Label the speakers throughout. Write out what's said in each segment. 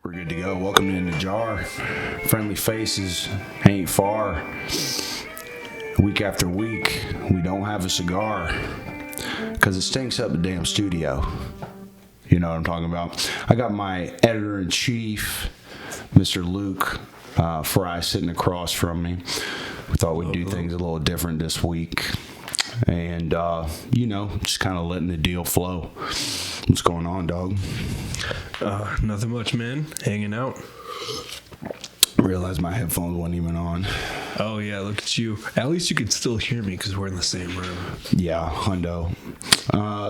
Speaker 1: We're good to go. Welcome to In the Jar. Friendly faces ain't far. Week after week, we don't have a cigar because it stinks up the damn studio. You know what I'm talking about? I got my editor-in-chief, Mr. Luke Fry, sitting across from me. We thought we'd do things a little different this week. And, just kind of letting the deal flow. What's going on, dog?
Speaker 2: Nothing much, man. Hanging out.
Speaker 1: Realized my headphones weren't even on.
Speaker 2: Oh, yeah, look at you. At least you can still hear me because we're in the same room.
Speaker 1: Yeah, hundo.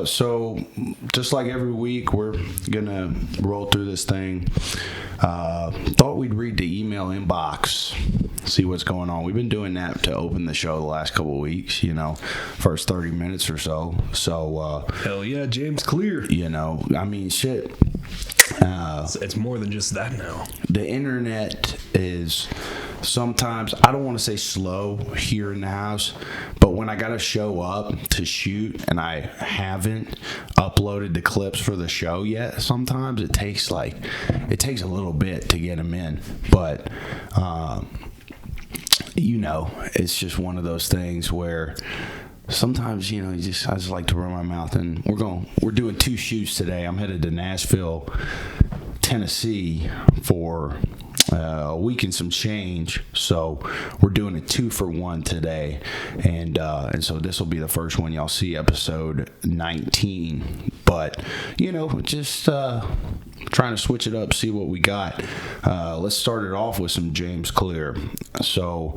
Speaker 1: So, just like every week, we're going to roll through this thing. Thought we'd read the email inbox, see what's going on. We've been doing that to open the show the last couple of weeks, first 30 minutes or so. So,
Speaker 2: hell yeah, James Clear.
Speaker 1: Shit.
Speaker 2: It's more than just that now.
Speaker 1: The internet is sometimes, I don't want to say slow here in the house, but when I got to show up to shoot and I haven't uploaded the clips for the show yet, sometimes it takes a little bit to get them in. But, it's just one of those things where sometimes, I just like to run my mouth. And we're doing 2 shoots today. I'm headed to Nashville, Tennessee for a week and some change. So we're doing a 2-for-1 today. And so this will be the first one y'all see, episode 19. But, just trying to switch it up, see what we got. Let's start it off with some James Clear. So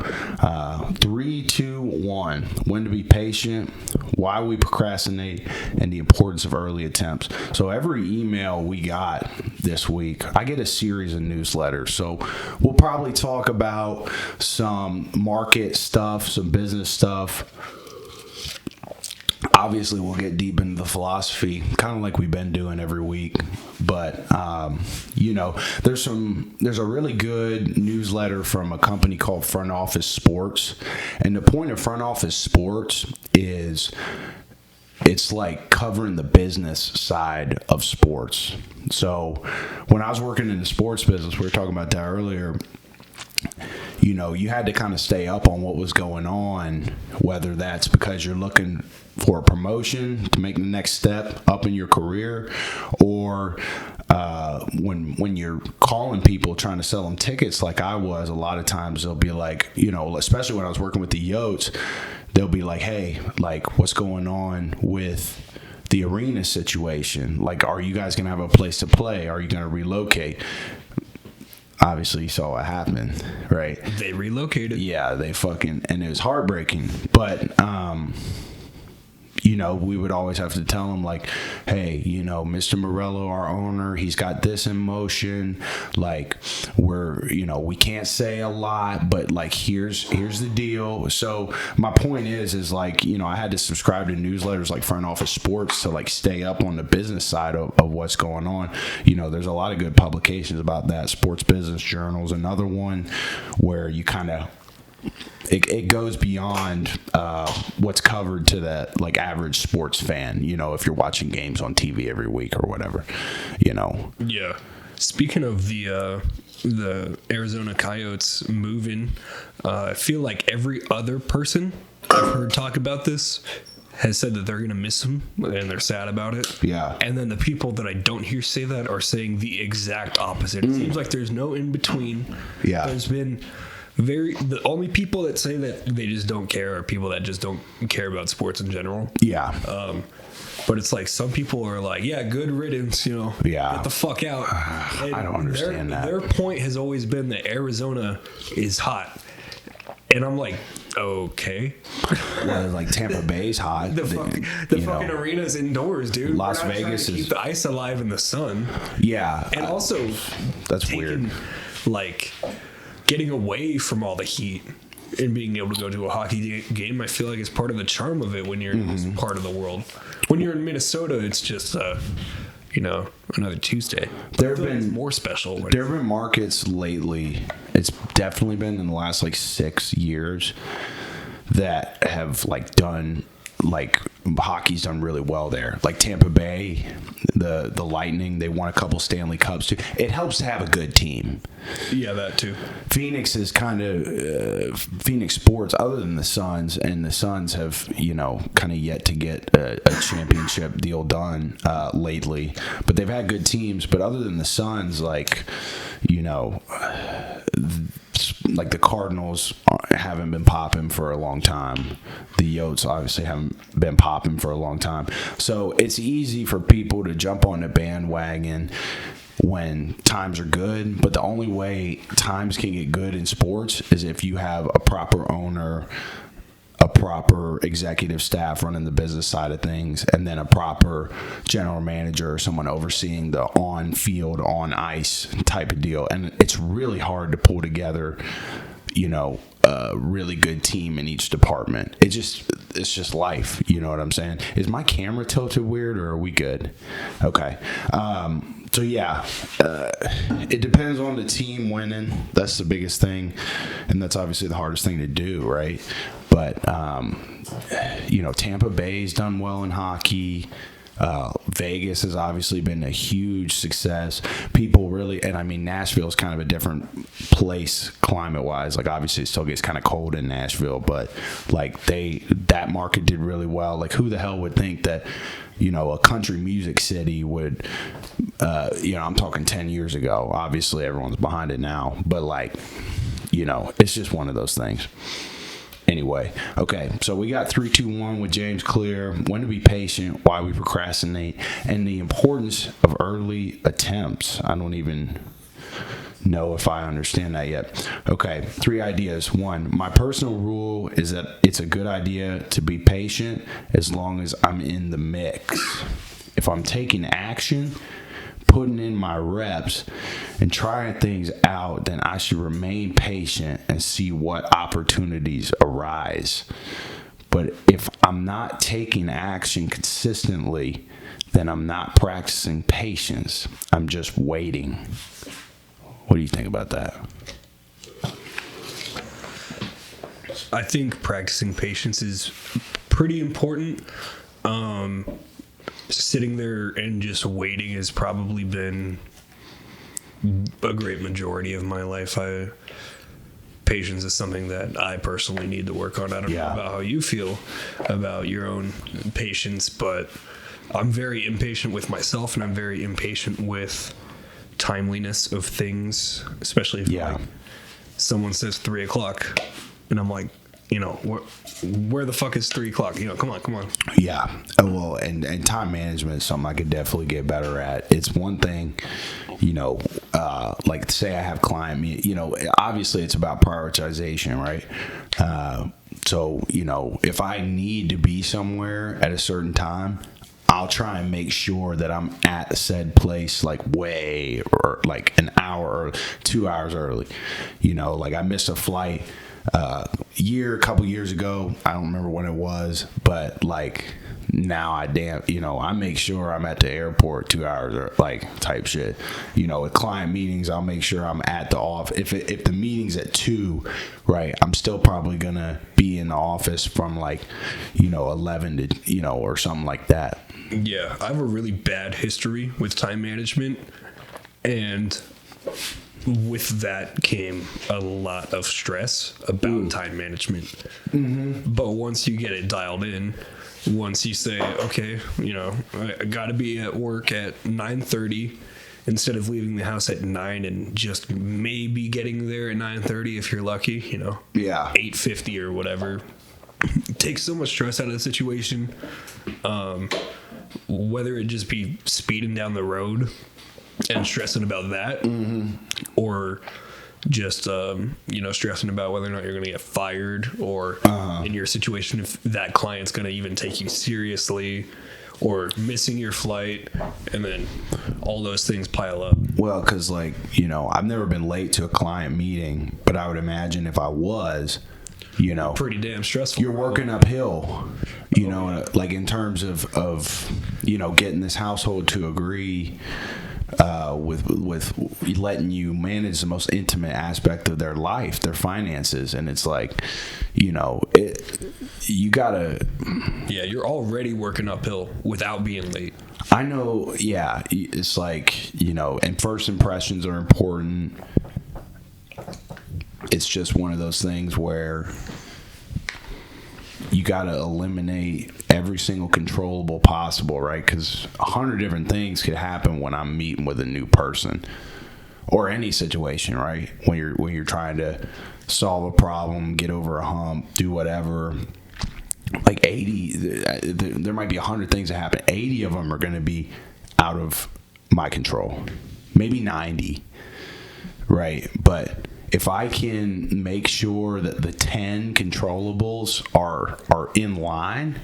Speaker 1: 3, 2, 1. When to be patient, why we procrastinate, and the importance of early attempts. So every email we got this week, I get a series of newsletters. So we'll probably talk about some market stuff, some business stuff. Obviously, we'll get deep into the philosophy, kind of like we've been doing every week. But, there's a really good newsletter from a company called Front Office Sports. And the point of Front Office Sports is it's like covering the business side of sports. So when I was working in the sports business, we were talking about that earlier, you had to kind of stay up on what was going on, whether that's because you're looking for a promotion to make the next step up in your career, or when you're calling people trying to sell them tickets like I was, a lot of times they'll be like, especially when I was working with the Yotes, they'll be like, hey, like, what's going on with the arena situation? Like, are you guys going to have a place to play? Are you going to relocate? Obviously, you saw what happened, right?
Speaker 2: They relocated.
Speaker 1: Yeah, and it was heartbreaking. But, we would always have to tell them, like, hey, Mr. Morello, our owner, he's got this in motion. Like, we can't say a lot, but, like, here's the deal. So my point is like, I had to subscribe to newsletters like Front Office Sports to, like, stay up on the business side of what's going on. There's a lot of good publications about that. Sports Business Journal's another one where you kind of, it goes beyond what's covered to that, like, average sports fan, if you're watching games on TV every week or whatever,
Speaker 2: Yeah. Speaking of the Arizona Coyotes moving, I feel like every other person I've heard talk about this has said that they're going to miss him and they're sad about it.
Speaker 1: Yeah.
Speaker 2: And then the people that I don't hear say that are saying the exact opposite. It seems like there's no in between.
Speaker 1: Yeah.
Speaker 2: There's been the only people that say that they just don't care are people that just don't care about sports in general.
Speaker 1: Yeah.
Speaker 2: But it's like some people are like, yeah, good riddance,
Speaker 1: Yeah.
Speaker 2: Get the fuck out. And
Speaker 1: I don't understand that.
Speaker 2: Their point has always been that Arizona is hot. And I'm like, okay.
Speaker 1: Well, like Tampa Bay's hot.
Speaker 2: The fucking arena's indoors, dude.
Speaker 1: Las Vegas is,
Speaker 2: keep the ice alive in the sun.
Speaker 1: Yeah.
Speaker 2: And also
Speaker 1: that's weird.
Speaker 2: Like, getting away from all the heat and being able to go to a hockey game, I feel like it's part of the charm of it when you're in this part of the world. When you're in Minnesota, it's just another Tuesday.
Speaker 1: There have been
Speaker 2: more special.
Speaker 1: There have been markets lately. It's definitely been in the last 6 years that have done like hockey's done really well there. Like Tampa Bay, the Lightning, they won a couple Stanley Cups too. It helps to have a good team.
Speaker 2: Yeah, that too.
Speaker 1: Phoenix is kind of Phoenix sports, other than the Suns, and the Suns have kind of yet to get a championship deal done lately. But they've had good teams. But other than the Suns, like the Cardinals haven't been popping for a long time. The Yotes obviously haven't been popping for a long time. So it's easy for people to jump on the bandwagon when times are good, but the only way times can get good in sports is if you have a proper owner, a proper executive staff running the business side of things, and then a proper general manager or someone overseeing the on-field, on-ice type of deal. And it's really hard to pull together, a really good team in each department. It's just life. You know what I'm saying? Is my camera tilted weird, or are we good? Okay. So yeah, it depends on the team winning. That's the biggest thing, and that's obviously the hardest thing to do, right? But Tampa Bay's done well in hockey. Vegas has obviously been a huge success. People really, and I mean, Nashville's kind of a different place climate-wise. Like, obviously, it still gets kind of cold in Nashville, but like that market did really well. Like, who the hell would think that a country music city would, I'm talking 10 years ago. Obviously, everyone's behind it now, but like, it's just one of those things. Anyway, okay, so we got 3, 2, 1 with James Clear. When to be patient, why we procrastinate, and the importance of early attempts. I don't even know if I understand that yet. Okay, 3 ideas. 1, my personal rule is that it's a good idea to be patient as long as I'm in the mix. If I'm taking action, putting in my reps, and trying things out, then I should remain patient and see what opportunities arise. But if I'm not taking action consistently, then I'm not practicing patience. I'm just waiting. What do you think about that?
Speaker 2: I think practicing patience is pretty important. Sitting there and just waiting has probably been a great majority of my life. Patience is something that I personally need to work on. I don't know about how you feel about your own patience, but I'm very impatient with myself, and I'm very impatient with timeliness of things, especially if someone says 3 o'clock and I'm like, where the fuck is 3 o'clock? Come on.
Speaker 1: Yeah. Well, and time management is something I could definitely get better at. It's one thing, like say I have client meet, obviously it's about prioritization, right? So, if I need to be somewhere at a certain time, I'll try and make sure that I'm at said place like or like an hour or 2 hours early. Like I missed a flight a couple years ago. I don't remember when it was, but like now I make sure I'm at the airport 2 hours or like type shit. With client meetings, I'll make sure I'm at the office. If the meeting's at 2, right, I'm still probably gonna be in the office from like 11 to or something like that.
Speaker 2: Yeah, I have a really bad history with time management, and with that came a lot of stress about time management. Mm-hmm. But once you get it dialed in, once you say, okay, I got to be at work at 9:30 instead of leaving the house at 9 and just maybe getting there at 9:30 if you're lucky, 8:50 or whatever. It takes so much stress out of the situation. Whether it just be speeding down the road and stressing about that, or just stressing about whether or not you're going to get fired, or in your situation if that client's going to even take you seriously, or missing your flight, and then all those things pile up.
Speaker 1: Well, because I've never been late to a client meeting, but I would imagine if I was,
Speaker 2: pretty damn stressful.
Speaker 1: You're working uphill, like in terms of getting this household to agree with letting you manage the most intimate aspect of their life, their finances. And it's like, you gotta.
Speaker 2: Yeah, you're already working uphill without being late.
Speaker 1: I know. Yeah, it's like, and first impressions are important. It's just one of those things where you got to eliminate every single controllable possible, right? Because 100 different things could happen when I'm meeting with a new person, or any situation, right? When you're trying to solve a problem, get over a hump, do whatever. Like 80, there might be 100 things that happen. 80 of them are going to be out of my control. Maybe 90, right? But if I can make sure that the 10 controllables are in line,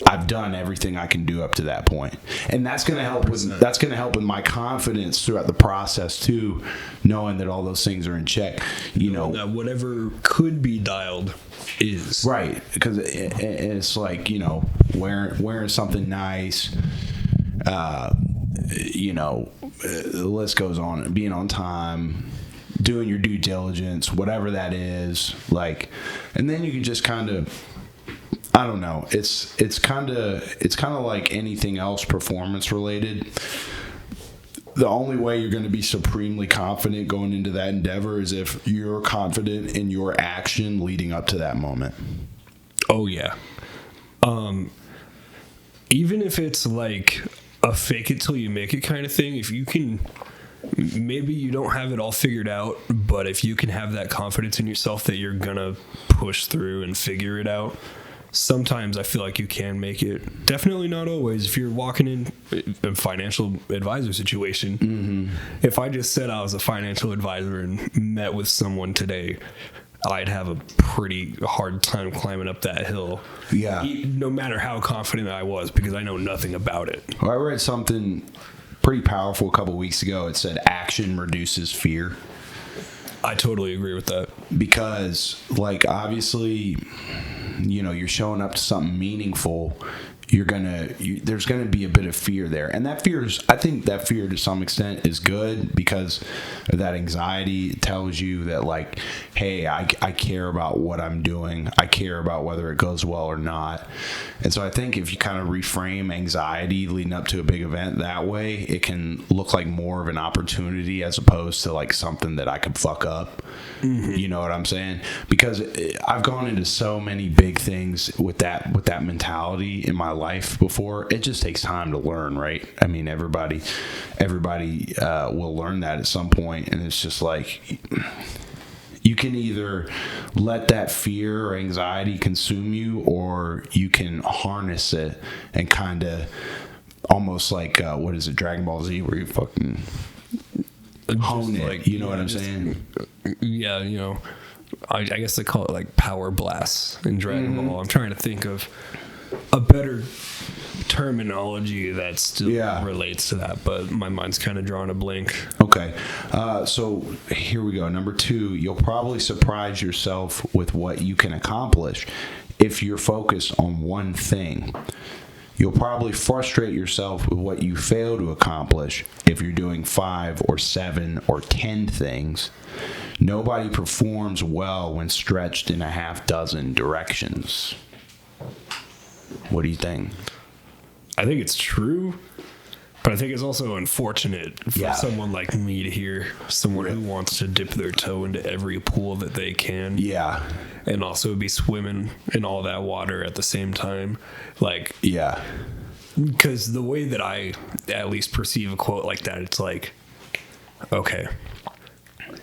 Speaker 1: I've done everything I can do up to that point. And that's going to help with my confidence throughout the process too, knowing that all those things are in check.
Speaker 2: That whatever could be dialed is.
Speaker 1: Right, because it's like, wearing something nice, the list goes on, being on time, doing your due diligence, whatever that is, like, and then you can just kind of, I don't know, it's kind of like anything else performance related. The only way you're going to be supremely confident going into that endeavor is if you're confident in your action leading up to that moment.
Speaker 2: Oh yeah. Even if it's like a fake it till you make it kind of thing, if you can, maybe you don't have it all figured out, but if you can have that confidence in yourself that you're gonna push through and figure it out, sometimes I feel like you can make it. Definitely not always. If you're walking in a financial advisor situation, if I just said I was a financial advisor and met with someone today, I'd have a pretty hard time climbing up that hill.
Speaker 1: Yeah.
Speaker 2: No matter how confident I was, because I know nothing about it.
Speaker 1: Well, I read something pretty powerful a couple weeks ago. It said action reduces fear.
Speaker 2: I totally agree with that.
Speaker 1: Because, like, obviously, you're showing up to something meaningful. There's gonna be a bit of fear there, and I think that fear to some extent is good, because that anxiety tells you that, like, hey, I care about what I'm doing. I care about whether it goes well or not. And so I think if you kind of reframe anxiety leading up to a big event that way, it can look like more of an opportunity as opposed to like something that I could fuck up. You know what I'm saying? Because I've gone into so many big things with that mentality in my life before. It just takes time to learn, right? I mean, everybody will learn that at some point, and it's just like, you can either let that fear or anxiety consume you, or you can harness it and kind of almost like what is it, Dragon Ball Z, where you fucking hone it.
Speaker 2: Like,
Speaker 1: you know what I'm saying?
Speaker 2: Yeah, I guess they call it like power blasts in Dragon Ball. I'm trying to think of a better terminology that still relates to that, but my mind's kind of drawing a blank.
Speaker 1: Okay, so here we go. Number 2, you'll probably surprise yourself with what you can accomplish if you're focused on one thing. You'll probably frustrate yourself with what you fail to accomplish if you're doing 5 or 7 or 10 things. Nobody performs well when stretched in a half dozen directions. What do you think?
Speaker 2: I think it's true, but I think it's also unfortunate for someone like me to hear someone who wants to dip their toe into every pool that they can.
Speaker 1: Yeah.
Speaker 2: And also be swimming in all that water at the same time. Like,
Speaker 1: yeah.
Speaker 2: Because the way that I at least perceive a quote like that, it's like, okay,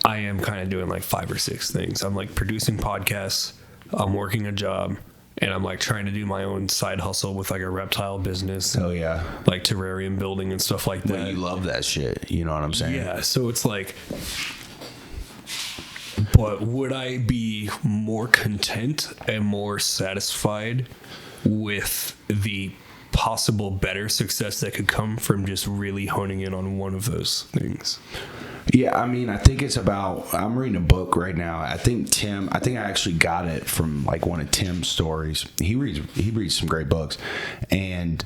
Speaker 2: I am kind of doing like 5 or 6 things. I'm like producing podcasts, I'm working a job, and I'm like trying to do my own side hustle with like a reptile business.
Speaker 1: Oh yeah.
Speaker 2: Like terrarium building and stuff like that.
Speaker 1: Well, you love that shit. You know what I'm saying?
Speaker 2: Yeah. So it's like, but would I be more content and more satisfied with the possible better success that could come from just really honing in on one of those things?
Speaker 1: Yeah, I mean, I think it's about, I'm reading a book right now. I think I actually got it from like one of Tim's stories. He reads some great books, and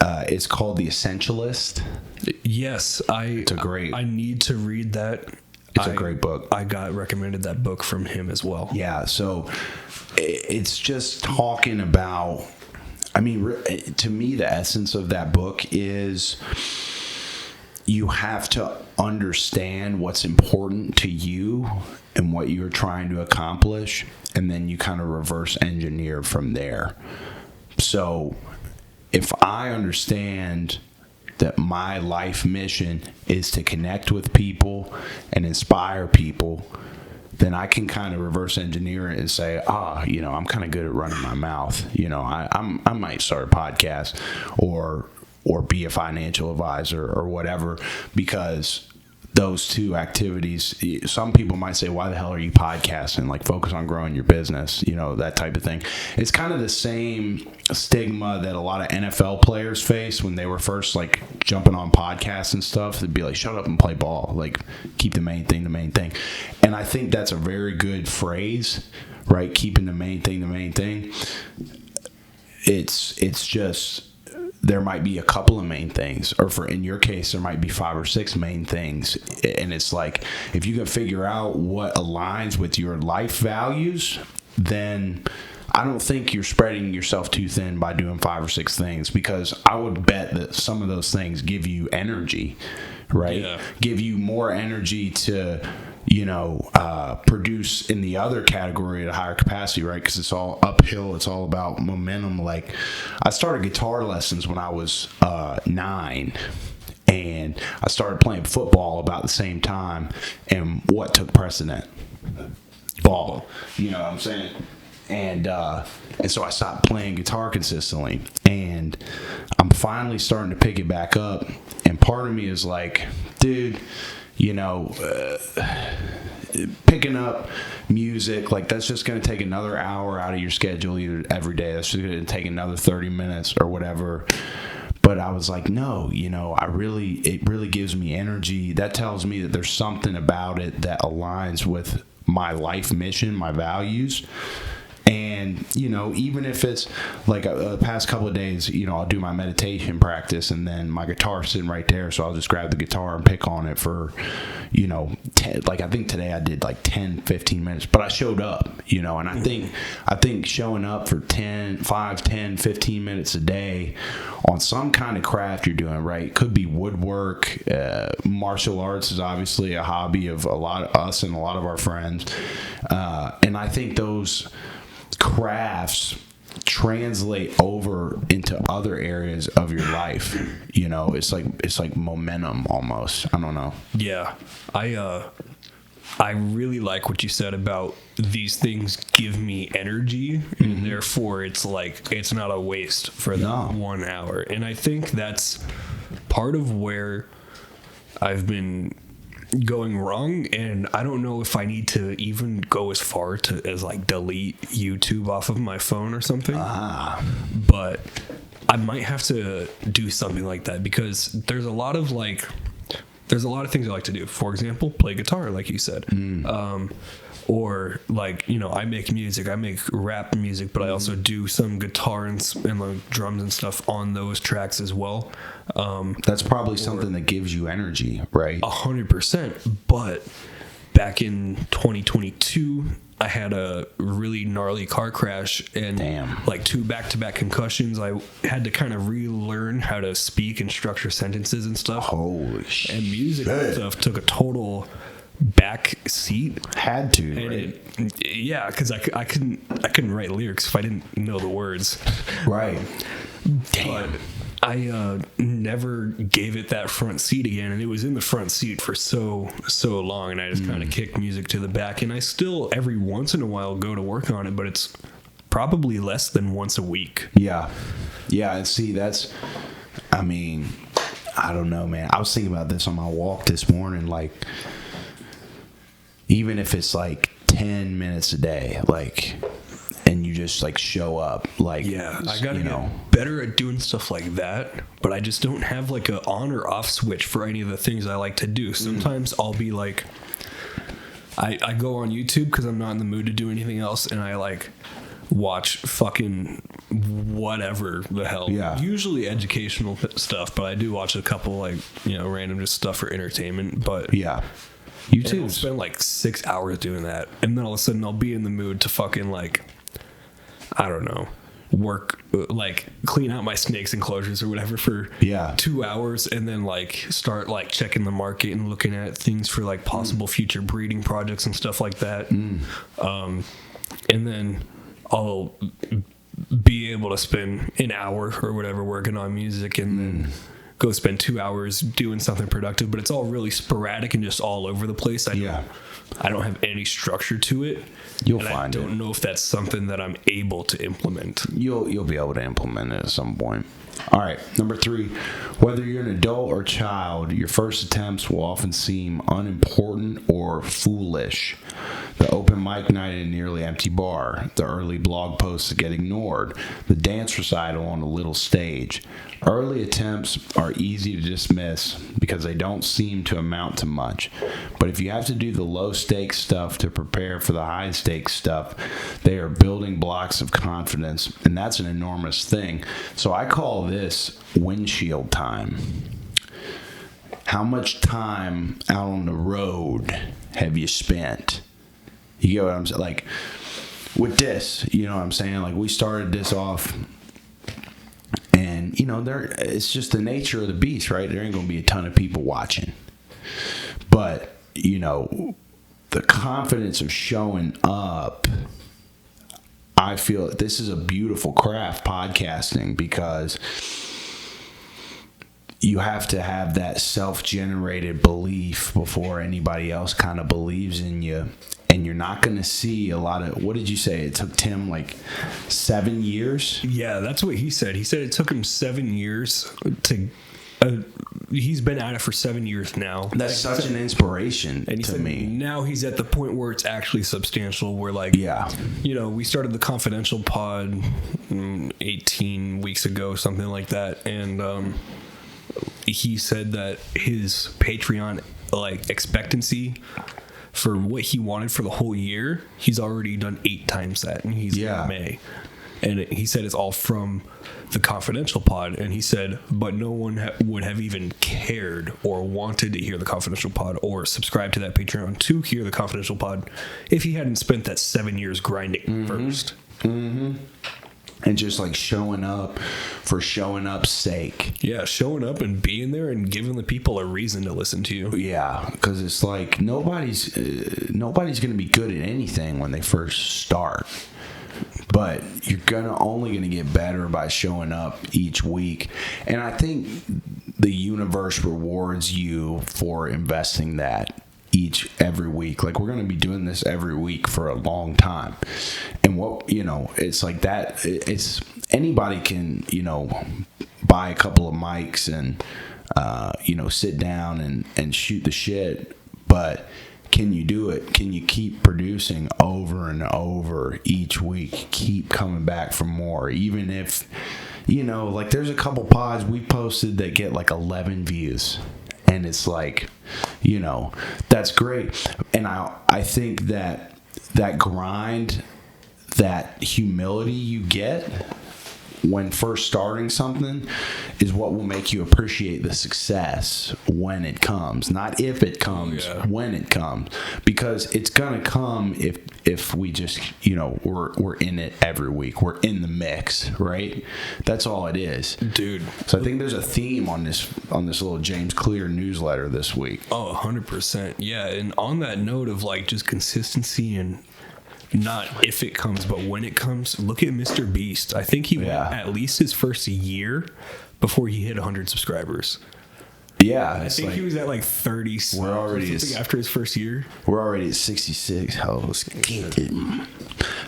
Speaker 1: it's called The Essentialist.
Speaker 2: Yes,
Speaker 1: It's a great.
Speaker 2: I need to read that.
Speaker 1: It's a great book.
Speaker 2: I got recommended that book from him as well.
Speaker 1: Yeah, so it's just talking about, I mean, to me, the essence of that book is you have to understand what's important to you and what you're trying to accomplish, and then you kind of reverse engineer from there. So if I understand that my life mission is to connect with people and inspire people, then I can kind of reverse engineer it and say, I'm kind of good at running my mouth. I might start a podcast or be a financial advisor or whatever, because those two activities, some people might say, why the hell are you podcasting? Like, focus on growing your business, that type of thing. It's kind of the same stigma that a lot of NFL players face when they were first like jumping on podcasts and stuff. They'd be like, shut up and play ball. Like, keep the main thing the main thing. And I think that's a very good phrase, right? Keeping the main thing the main thing. It's just, there might be a couple of main things, or in your case, there might be 5 or 6 main things. And it's like, if you can figure out what aligns with your life values, then I don't think you're spreading yourself too thin by doing 5 or 6 things, because I would bet that some of those things give you energy, right?
Speaker 2: Yeah.
Speaker 1: Give you more energy to, produce in the other category at a higher capacity, right? Because it's all uphill. It's all about momentum. Like, I started guitar lessons when I was 9, and I started playing football about the same time. And what took precedent? Ball. You know what I'm saying? And so I stopped playing guitar consistently, and I'm finally starting to pick it back up. And part of me is like, dude, picking up music, like, that's just going to take another hour out of your schedule every day. That's just going to take another 30 minutes or whatever. But I was like, no, it really gives me energy. That tells me that there's something about it that aligns with my life mission, my values. And, even if it's like the past couple of days, I'll do my meditation practice, and then my guitar's sitting right there. So I'll just grab the guitar and pick on it for, I think today I did like 10, 15 minutes, but I showed up, and I think showing up for 5, 10, 15 minutes a day on some kind of craft you're doing, right? Could be woodwork. Martial arts is obviously a hobby of a lot of us and a lot of our friends. And I think those crafts translate over into other areas of your life. It's like momentum almost. I don't know.
Speaker 2: Yeah. I really like what you said about these things give me energy, and therefore it's like, it's not a waste for that 1 hour. And I think that's part of where I've been going wrong, and I don't know if I need to even go as far as like delete YouTube off of my phone or something. But I might have to do something like that, because there's a lot of things I like to do. For example, play guitar, like you said. Or like, I make music. I make rap music, but I also do some guitar and like drums and stuff on those tracks as well.
Speaker 1: That's probably something that gives you energy, right?
Speaker 2: 100%. But back in 2022, I had a really gnarly car crash and like 2 back-to-back concussions. I had to kind of relearn how to speak and structure sentences and stuff.
Speaker 1: Holy shit.
Speaker 2: And music and stuff took a total back seat.
Speaker 1: Had to,
Speaker 2: and right? Because I couldn't write lyrics if I didn't know the words.
Speaker 1: Right. Damn.
Speaker 2: But I never gave it that front seat again, and it was in the front seat for so long, and I just kind of kicked music to the back. And I still every once in a while go to work on it, but it's probably less than once a week.
Speaker 1: Yeah. And see, I don't know, man. I was thinking about this on my walk this morning, like, even if it's like 10 minutes a day, like, and you just like show up, like,
Speaker 2: I gotta get better at doing stuff like that, but I just don't have like a on or off switch for any of the things I like to do. Sometimes I'll be like, I go on YouTube because I'm not in the mood to do anything else, and I like watch fucking whatever the hell.
Speaker 1: Yeah.
Speaker 2: Usually educational stuff, but I do watch a couple like, random just stuff for entertainment. But
Speaker 1: Yeah.
Speaker 2: I'll
Speaker 1: YouTube.
Speaker 2: spend like 6 hours doing that, and then all of a sudden I'll be in the mood to fucking like, I don't know, work, like clean out my snakes enclosures or whatever for 2 hours, and then like start like checking the market and looking at things for like possible future breeding projects and stuff like that. And then I'll be able to spend an hour or whatever working on music, and then go spend 2 hours doing something productive. But it's all really sporadic and just all over the place. I don't have any structure to it.
Speaker 1: You'll
Speaker 2: and
Speaker 1: find
Speaker 2: I don't know if that's something that I'm able to implement.
Speaker 1: You'll be able to implement it at some point. All right, number 3, whether you're an adult or child, your first attempts will often seem unimportant or foolish. The open mic night in a nearly empty bar, the early blog posts that get ignored, the dance recital on a little stage. Early attempts are easy to dismiss because they don't seem to amount to much. But if you have to do the low-stakes stuff to prepare for the high-stakes stuff, they are building blocks of confidence, and that's an enormous thing. So I call this windshield time. How much time out on the road have you spent? You get what I'm saying? Like, with this, you know what I'm saying? Like, we started this off, and, it's just the nature of the beast, right? There ain't going to be a ton of people watching. But, the confidence of showing up, I feel this is a beautiful craft, podcasting, because you have to have that self-generated belief before anybody else kind of believes in you. And you're not going to see a lot of, what did you say? It took Tim like 7 years?
Speaker 2: Yeah, that's what he said. He said it took him 7 years to, he's been at it for 7 years now.
Speaker 1: That's such an inspiration
Speaker 2: and he
Speaker 1: to
Speaker 2: said
Speaker 1: me.
Speaker 2: Now he's at the point where it's actually substantial, where like, we started the Confidential pod 18 weeks ago, something like that. And he said that his Patreon like expectancy for what he wanted for the whole year, he's already done 8 times that, and he's in May. And he said it's all from the Confidential pod, and he said, but no one would have even cared or wanted to hear the Confidential pod or subscribe to that Patreon to hear the Confidential pod if he hadn't spent that 7 years grinding first.
Speaker 1: And just like showing up for showing up's sake.
Speaker 2: Yeah, showing up and being there and giving the people a reason to listen to you.
Speaker 1: Yeah, because it's like nobody's going to be good at anything when they first start. But you're only going to get better by showing up each week. And I think the universe rewards you for investing that every week. Like, we're going to be doing this every week for a long time. And it's like that. It's anybody can, buy a couple of mics and, sit down and shoot the shit. But can you do it? Can you keep producing over and over each week? Keep coming back for more, even if, like there's a couple pods we posted that get like 11 views. And it's like, that's great. And I think that grind, that humility you get when first starting something is what will make you appreciate the success when it comes. Not if it comes, when it comes. Because it's going to come if we just, we're in it every week. We're in the mix, right? That's all it is.
Speaker 2: Dude.
Speaker 1: So I think there's a theme on this little James Clear newsletter this week.
Speaker 2: Oh, 100%. Yeah, and on that note of like just consistency and not if it comes, but when it comes. Look at Mr. Beast. I think he went at least his first year before he hit 100 subscribers.
Speaker 1: Yeah,
Speaker 2: I think he was at like 30.
Speaker 1: We're already
Speaker 2: after his first year.
Speaker 1: We're already at 66. Hoes.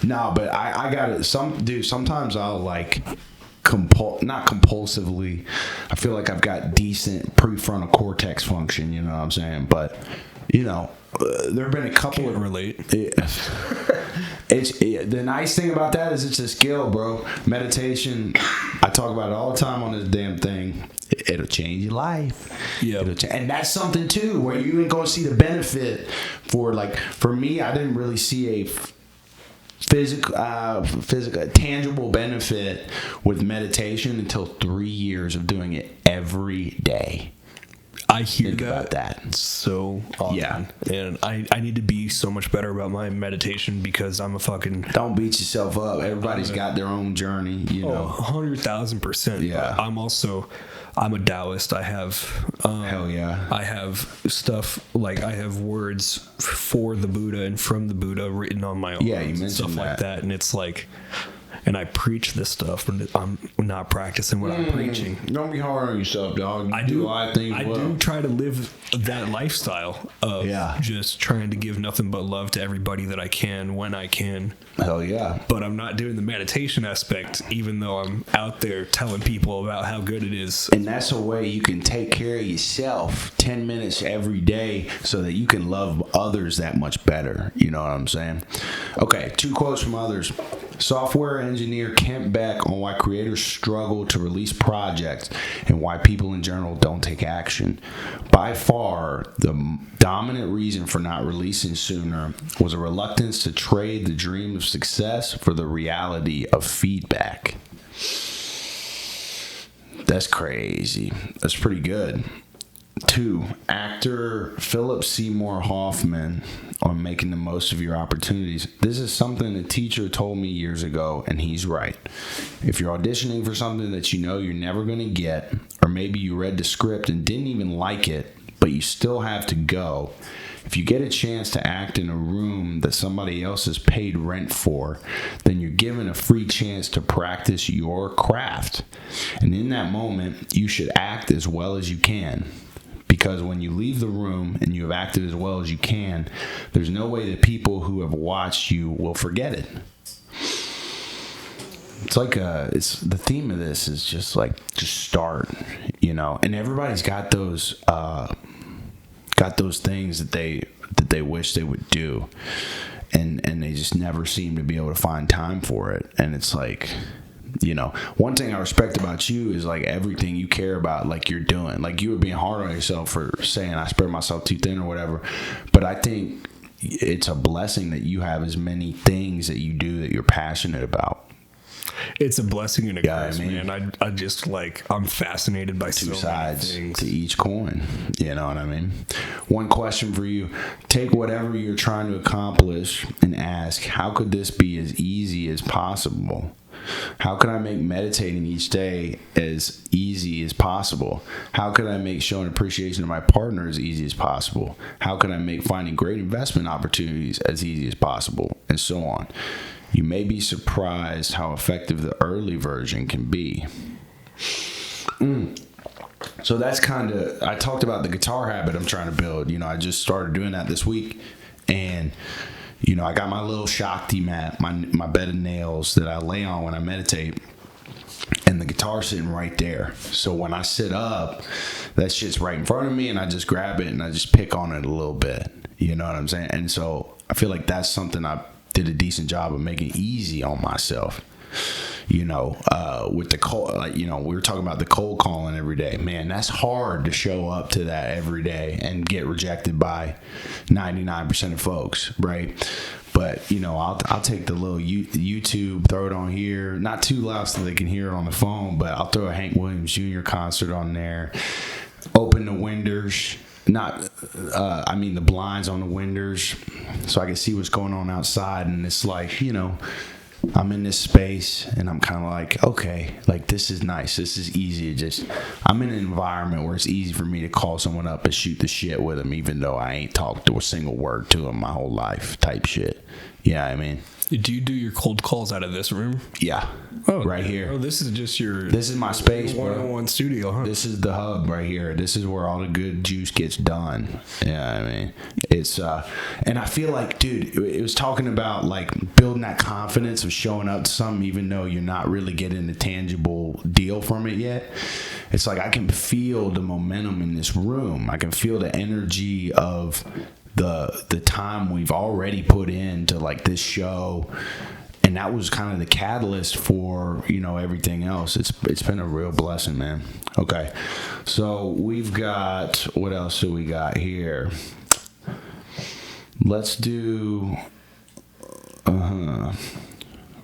Speaker 1: No, but I got it. Sometimes I'll like not compulsively. I feel like I've got decent prefrontal cortex function. You know what I'm saying? But there have been a couple of
Speaker 2: relate.
Speaker 1: It's the nice thing about that is it's a skill, bro. Meditation. I talk about it all the time on this damn thing. It'll change your life.
Speaker 2: Yeah,
Speaker 1: and that's something too where you ain't gonna see the benefit for me. I didn't really see a physical, tangible benefit with meditation until 3 years of doing it every day.
Speaker 2: I hear
Speaker 1: Think about that.
Speaker 2: so often.
Speaker 1: Yeah.
Speaker 2: And I need to be so much better about my meditation because I'm a fucking...
Speaker 1: Don't beat yourself up. Everybody's got their own journey, you know.
Speaker 2: 100,000%.
Speaker 1: Yeah.
Speaker 2: But I'm a Taoist. I have...
Speaker 1: Hell yeah.
Speaker 2: I have stuff, like I have words for the Buddha and from the Buddha written on my arms.
Speaker 1: Yeah, you mentioned
Speaker 2: stuff like that. And it's like... And I preach this stuff, but I'm not practicing what I'm preaching.
Speaker 1: Don't be hard on yourself, dog. You do a lot of things well.
Speaker 2: I do try to live that lifestyle of just trying to give nothing but love to everybody that I can when I can.
Speaker 1: Hell yeah.
Speaker 2: But I'm not doing the meditation aspect, even though I'm out there telling people about how good it is.
Speaker 1: And that's a way you can take care of yourself 10 minutes every day so that you can love others that much better. You know what I'm saying? Okay, 2 quotes from others. Software engineer Kent Beck on why creators struggle to release projects and why people in general don't take action. By far, the dominant reason for not releasing sooner was a reluctance to trade the dream of success for the reality of feedback. That's crazy. That's pretty good. 2, actor Philip Seymour Hoffman on making the most of your opportunities. This is something a teacher told me years ago, and he's right. If you're auditioning for something that you know you're never going to get, or maybe you read the script and didn't even like it, but you still have to go, if you get a chance to act in a room that somebody else has paid rent for, then you're given a free chance to practice your craft. And in that moment, you should act as well as you can. Because when you leave the room and you have acted as well as you can, there's no way that people who have watched you will forget it. It's like it's the theme of this is just like just start, you know. And everybody's got those things that they wish they would do, and they just never seem to be able to find time for it. And it's like, you know, one thing I respect about you is like everything you care about, like you're doing. Like you were being hard on yourself for saying I spread myself too thin or whatever. But I think it's a blessing that you have as many things that you do that you're passionate about.
Speaker 2: It's a blessing and a curse, man. I just like, I'm fascinated by
Speaker 1: two
Speaker 2: so
Speaker 1: sides
Speaker 2: many things
Speaker 1: to each coin. You know what I mean? One question for you. Take whatever you're trying to accomplish and ask, how could this be as easy as possible? How can I make meditating each day as easy as possible? How can I make showing appreciation to my partner as easy as possible? How can I make finding great investment opportunities as easy as possible? And so on. You may be surprised how effective the early version can be. So that's kind of, I talked about the guitar habit I'm trying to build. You know, I just started doing that this week. And, you know, I got my little Shakti mat, my bed of nails that I lay on when I meditate. And the guitar's sitting right there. So when I sit up, that shit's right in front of me, and I just grab it and I just pick on it a little bit. You know what I'm saying? And so I feel like that's something I did a decent job of making easy on myself. You know, with the cold, like, you know, we were talking about the cold calling every day. Man, that's hard to show up to that every day and get rejected by 99% of folks, right? But, you know, I'll take the little YouTube, throw it on here, not too loud so they can hear it on the phone, but I'll throw a Hank Williams Jr. concert on there, open the windows, the blinds on the windows so I can see what's going on outside. And it's like, you know, I'm in this space and I'm kind of like, okay, like this is nice. This is easy. I'm in an environment where it's easy for me to call someone up and shoot the shit with them, even though I ain't talked to a single word to them my whole life type shit. Yeah, I mean.
Speaker 2: Do you do your cold calls out of this room?
Speaker 1: Yeah.
Speaker 2: Oh,
Speaker 1: right here.
Speaker 2: Oh, this is just
Speaker 1: This is my space, bro.
Speaker 2: One-on-one studio, huh?
Speaker 1: This is the hub right here. This is where all the good juice gets done. Yeah, I mean, it's and I feel like, dude, it was talking about like building that confidence of showing up to something, even though you're not really getting a tangible deal from it yet. It's like I can feel the momentum in this room. I can feel the energy of the time we've already put into like this show, and that was kind of the catalyst for, you know, everything else. It's been a real blessing, man. Okay, so we've got, what else do we got here? Let's do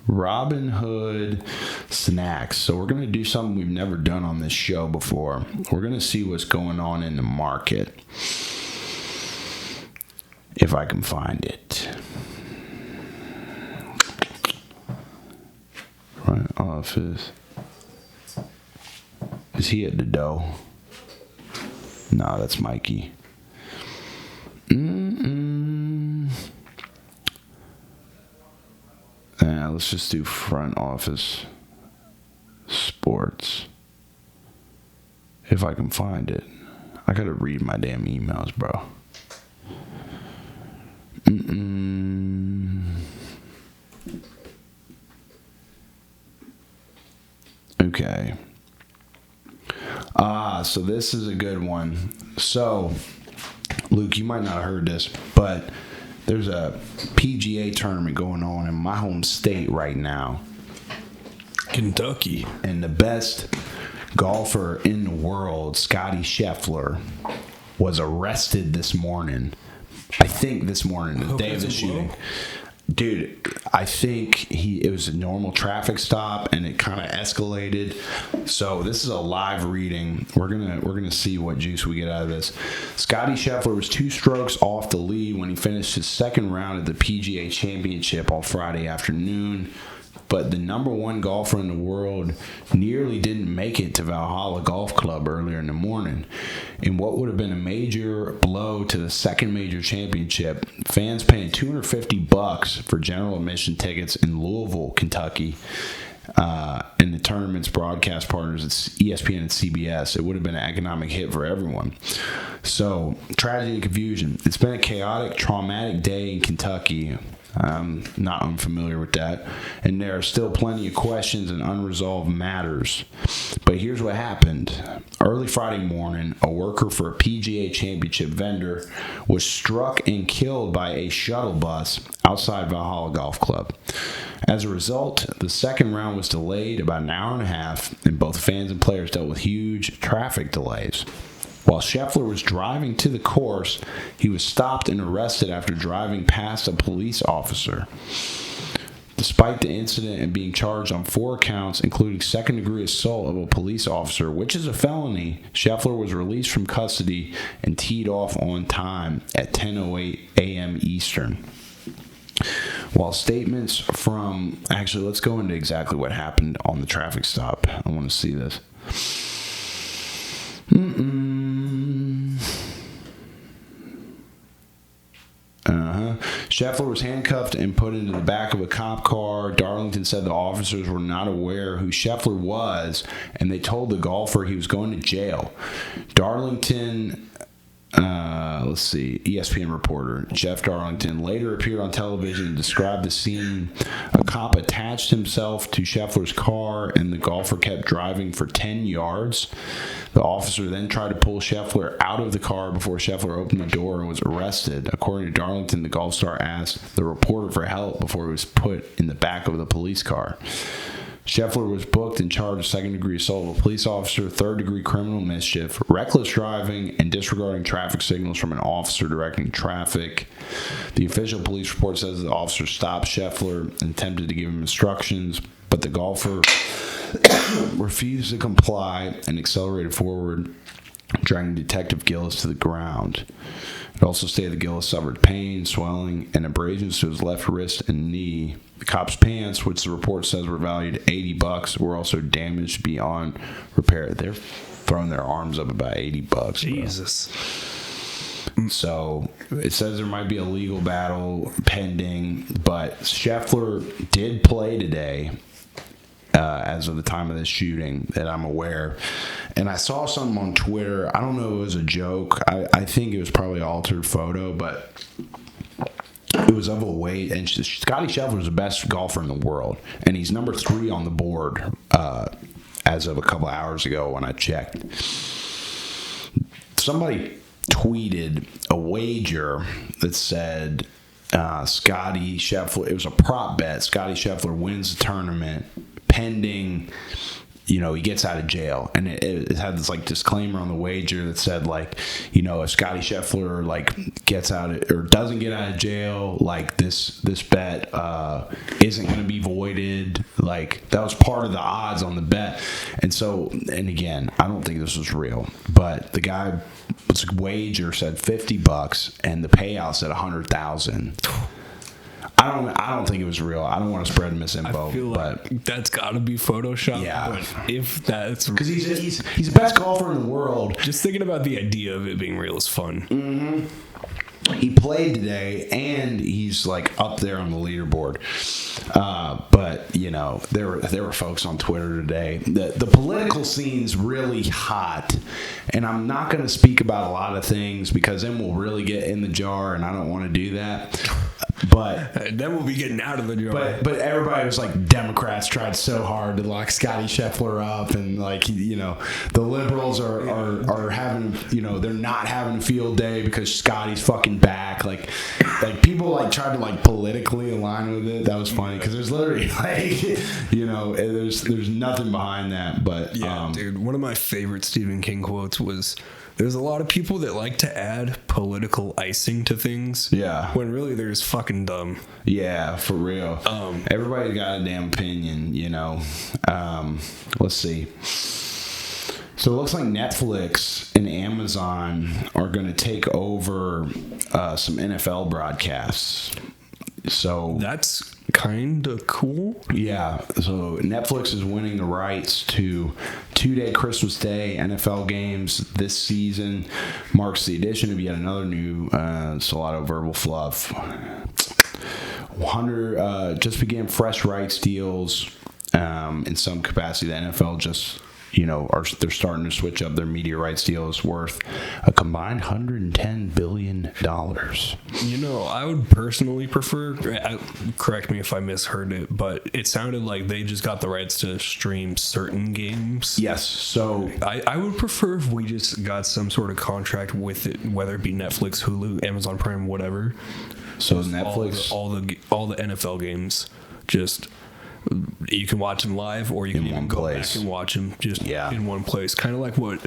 Speaker 1: Robin Hood snacks. So we're going to do something we've never done on this show before. We're going to see what's going on in the market. If I can find it. Front office. Is he at the dough? No, that's Mikey. Let's just do front office sports. If I can find it. I gotta read my damn emails, bro. Okay. So this is a good one. So, Luke, you might not have heard this, but there's a PGA tournament going on in my home state right now.
Speaker 2: Kentucky.
Speaker 1: And the best golfer in the world, Scottie Scheffler, was arrested this morning. I think this morning, the day of the shooting. Dude, I think it was a normal traffic stop and it kind of escalated. So this is a live reading. We're gonna see what juice we get out of this. Scottie Scheffler was 2 strokes off the lead when he finished his second round of the PGA Championship on Friday afternoon. But the number 1 golfer in the world nearly didn't make it to Valhalla Golf Club earlier in the morning. In what would have been a major blow to the second major championship, fans paying $250 for general admission tickets in Louisville, Kentucky, and the tournament's broadcast partners, it's ESPN and CBS. It would have been an economic hit for everyone. So, tragedy and confusion. It's been a chaotic, traumatic day in Kentucky. I'm not unfamiliar with that. And there are still plenty of questions and unresolved matters. But here's what happened. Early Friday morning, a worker for a PGA Championship vendor was struck and killed by a shuttle bus outside Valhalla Golf Club. As a result, the second round was delayed about an hour and a half, and both fans and players dealt with huge traffic delays. While Scheffler was driving to the course, he was stopped and arrested after driving past a police officer. Despite the incident and being charged on 4 counts, including second-degree assault of a police officer, which is a felony, Scheffler was released from custody and teed off on time at 10:08 a.m. Eastern. While statements from... Actually, let's go into exactly what happened on the traffic stop. I want to see this. Scheffler was handcuffed and put into the back of a cop car. Darlington said the officers were not aware who Scheffler was, and they told the golfer he was going to jail. Darlington, ESPN reporter Jeff Darlington later appeared on television and described the scene. A cop attached himself to Scheffler's car, and the golfer kept driving for 10 yards. The officer then tried to pull Scheffler out of the car before Scheffler opened the door and was arrested. According to Darlington, the golf star asked the reporter for help before he was put in the back of the police car. Scheffler was booked and charged with second-degree assault of a police officer, third-degree criminal mischief, reckless driving, and disregarding traffic signals from an officer directing traffic. The official police report says the officer stopped Scheffler and attempted to give him instructions, but the golfer refused to comply and accelerated forward, dragging Detective Gillis to the ground. It also stated that Gillis suffered pain, swelling, and abrasions to his left wrist and knee. The cop's pants, which the report says were valued at $80, were also damaged beyond repair. They're throwing their arms up about $80.
Speaker 2: Jesus.
Speaker 1: So it says there might be a legal battle pending, but Scheffler did play today. As of the time of this shooting that I'm aware. And I saw something on Twitter. I don't know if it was a joke. I think it was probably an altered photo, but it was of a weight. And Scottie Scheffler is the best golfer in the world. And he's number 3 on the board as of a couple hours ago when I checked. Somebody tweeted a wager that said Scottie Scheffler, it was a prop bet, Scottie Scheffler wins the tournament pending he gets out of jail, and it had this like disclaimer on the wager that said like, if Scottie Scheffler like gets out or doesn't get out of jail, like this bet isn't going to be voided. Like that was part of the odds on the bet. And again, I don't think this was real, but the guy wager said $50 and the payout said 100,000. I don't think it was real. I don't want to spread misinfo.
Speaker 2: I feel like that's got to be Photoshop.
Speaker 1: Yeah.
Speaker 2: But if that's...
Speaker 1: Because he's the best golfer in the world.
Speaker 2: Just thinking about the idea of it being real is fun.
Speaker 1: Mm-hmm. He played today, and he's like up there on the leaderboard. But there were folks on Twitter today. The political scene's really hot, and I'm not going to speak about a lot of things because then we'll really get in the jar, and I don't want to do that. But
Speaker 2: then we'll be getting out of the jar.
Speaker 1: But everybody was like, Democrats tried so hard to lock Scottie Scheffler up, and like the liberals are having they're not having a field day because Scottie's fucking back. Like people like tried to like politically align with it. That was funny because there's literally like there's nothing behind that. But
Speaker 2: dude, one of my favorite Stephen King quotes was, there's a lot of people that like to add political icing to things.
Speaker 1: Yeah.
Speaker 2: When really they're just fucking dumb.
Speaker 1: Yeah, for real. Everybody's got a damn opinion, Let's see. So it looks like Netflix and Amazon are going to take over some NFL broadcasts. So
Speaker 2: that's kind of cool.
Speaker 1: Yeah. So Netflix is winning the rights to 2-day Christmas Day NFL games this season. Marks the addition of yet another new Salado verbal fluff. 100 just began fresh rights deals in some capacity. The NFL just they're starting to switch up their media rights deals worth a combined $110 billion.
Speaker 2: I would personally prefer, correct me if I misheard it, but it sounded like they just got the rights to stream certain games.
Speaker 1: Yes. So
Speaker 2: I would prefer if we just got some sort of contract with it, whether it be Netflix, Hulu, Amazon Prime, whatever.
Speaker 1: So Netflix,
Speaker 2: all the NFL games, just... You can watch them live, or you can even go back and watch them just in one place. Kind of like what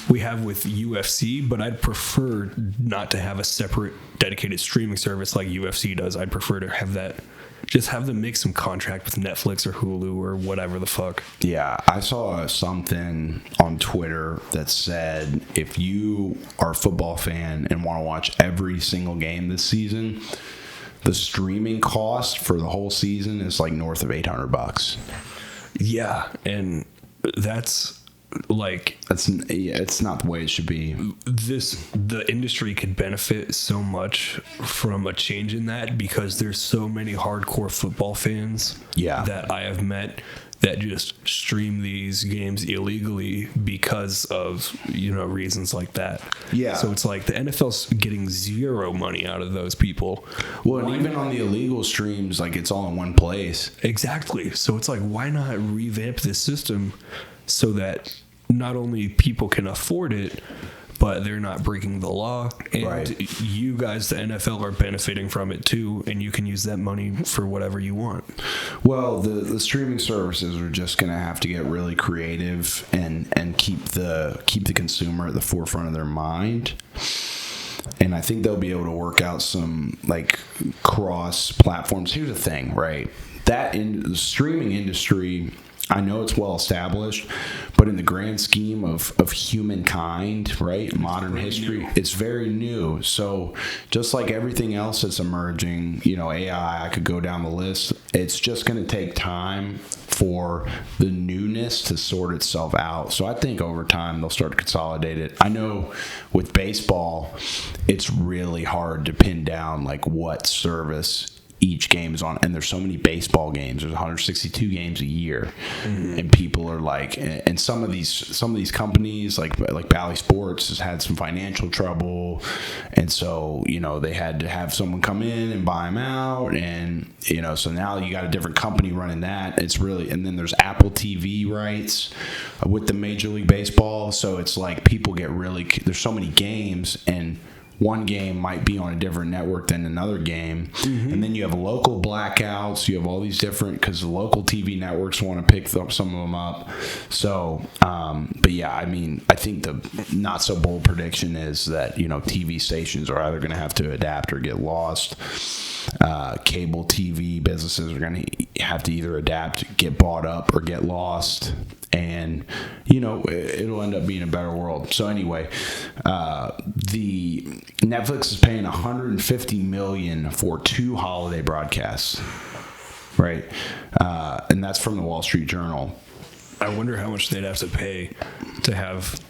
Speaker 2: we have with UFC, but I'd prefer not to have a separate dedicated streaming service like UFC does. I'd prefer to have that, just have them make some contract with Netflix or Hulu or whatever the fuck.
Speaker 1: Yeah, I saw something on Twitter that said if you are a football fan and want to watch every single game this season, the streaming cost for the whole season is like north of $800.
Speaker 2: Yeah, and that's like...
Speaker 1: it's not the way it should be.
Speaker 2: The industry could benefit so much from a change in that, because there's so many hardcore football fans that I have met that just stream these games illegally because of reasons like that. Yeah. So it's like the NFL's getting zero money out of those people.
Speaker 1: Well, and even on the illegal streams, like it's all in one place.
Speaker 2: Exactly. So it's like, why not revamp this system so that not only people can afford it, but they're not breaking the law, and you guys, the NFL, are benefiting from it too, and you can use that money for whatever you want.
Speaker 1: Well, the streaming services are just going to have to get really creative and keep the consumer at the forefront of their mind. And I think they'll be able to work out some like cross platforms. Here's the thing, right? The streaming industry, I know it's well established, but in the grand scheme of humankind, right, modern history, it's very new. So just like everything else that's emerging, AI, I could go down the list. It's just going to take time for the newness to sort itself out. So I think over time they'll start to consolidate it. I know with baseball, it's really hard to pin down like what service each game is on, and there's so many baseball games. There's 162 games a year, and people are like, and some of these companies like Bally Sports has had some financial trouble, and so they had to have someone come in and buy them out, and so now you got a different company running that. It's really, and then there's Apple TV rights with the Major League Baseball, so it's like people get really, there's so many games, and one game might be on a different network than another game. And then you have local blackouts. You have all these different, because the local TV networks want to pick some of them up. So, but yeah, I mean, I think the not so bold prediction is that, TV stations are either going to have to adapt or get lost. Cable TV businesses are going to have to either adapt, get bought up, or get lost. And, it'll end up being a better world. So anyway, the Netflix is paying $150 million for 2 holiday broadcasts, right? And that's from the Wall Street Journal.
Speaker 2: I wonder how much they'd have to pay to have,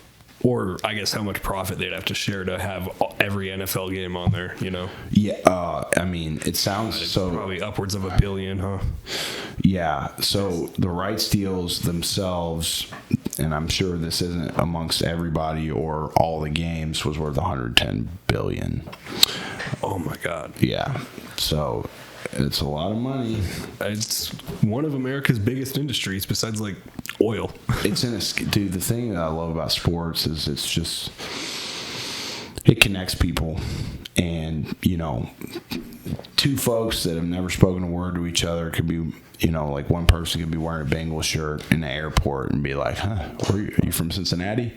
Speaker 2: or I guess how much profit they'd have to share to have every NFL game on there,
Speaker 1: Yeah, I mean, it sounds so...
Speaker 2: Probably upwards of $1 billion, huh?
Speaker 1: Yeah, so the rights deals themselves, and I'm sure this isn't amongst everybody or all the games, was worth $110 billion.
Speaker 2: Oh my God.
Speaker 1: Yeah, so it's a lot of money.
Speaker 2: It's one of America's biggest industries besides like oil.
Speaker 1: It's dude, the thing that I love about sports is it's just, it connects people. And, 2 folks that have never spoken a word to each other could be, like one person could be wearing a Bengals shirt in the airport and be like, are you from Cincinnati?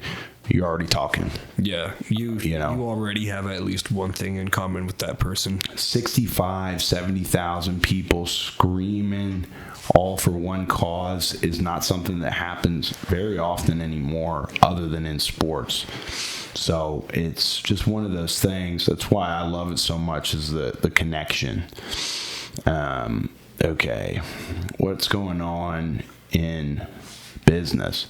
Speaker 1: You're already talking.
Speaker 2: Yeah, you already have at least one thing in common with that person.
Speaker 1: 70,000 people screaming all for one cause is not something that happens very often anymore other than in sports. So it's just one of those things. That's why I love it so much, is the connection. Okay, what's going on in business?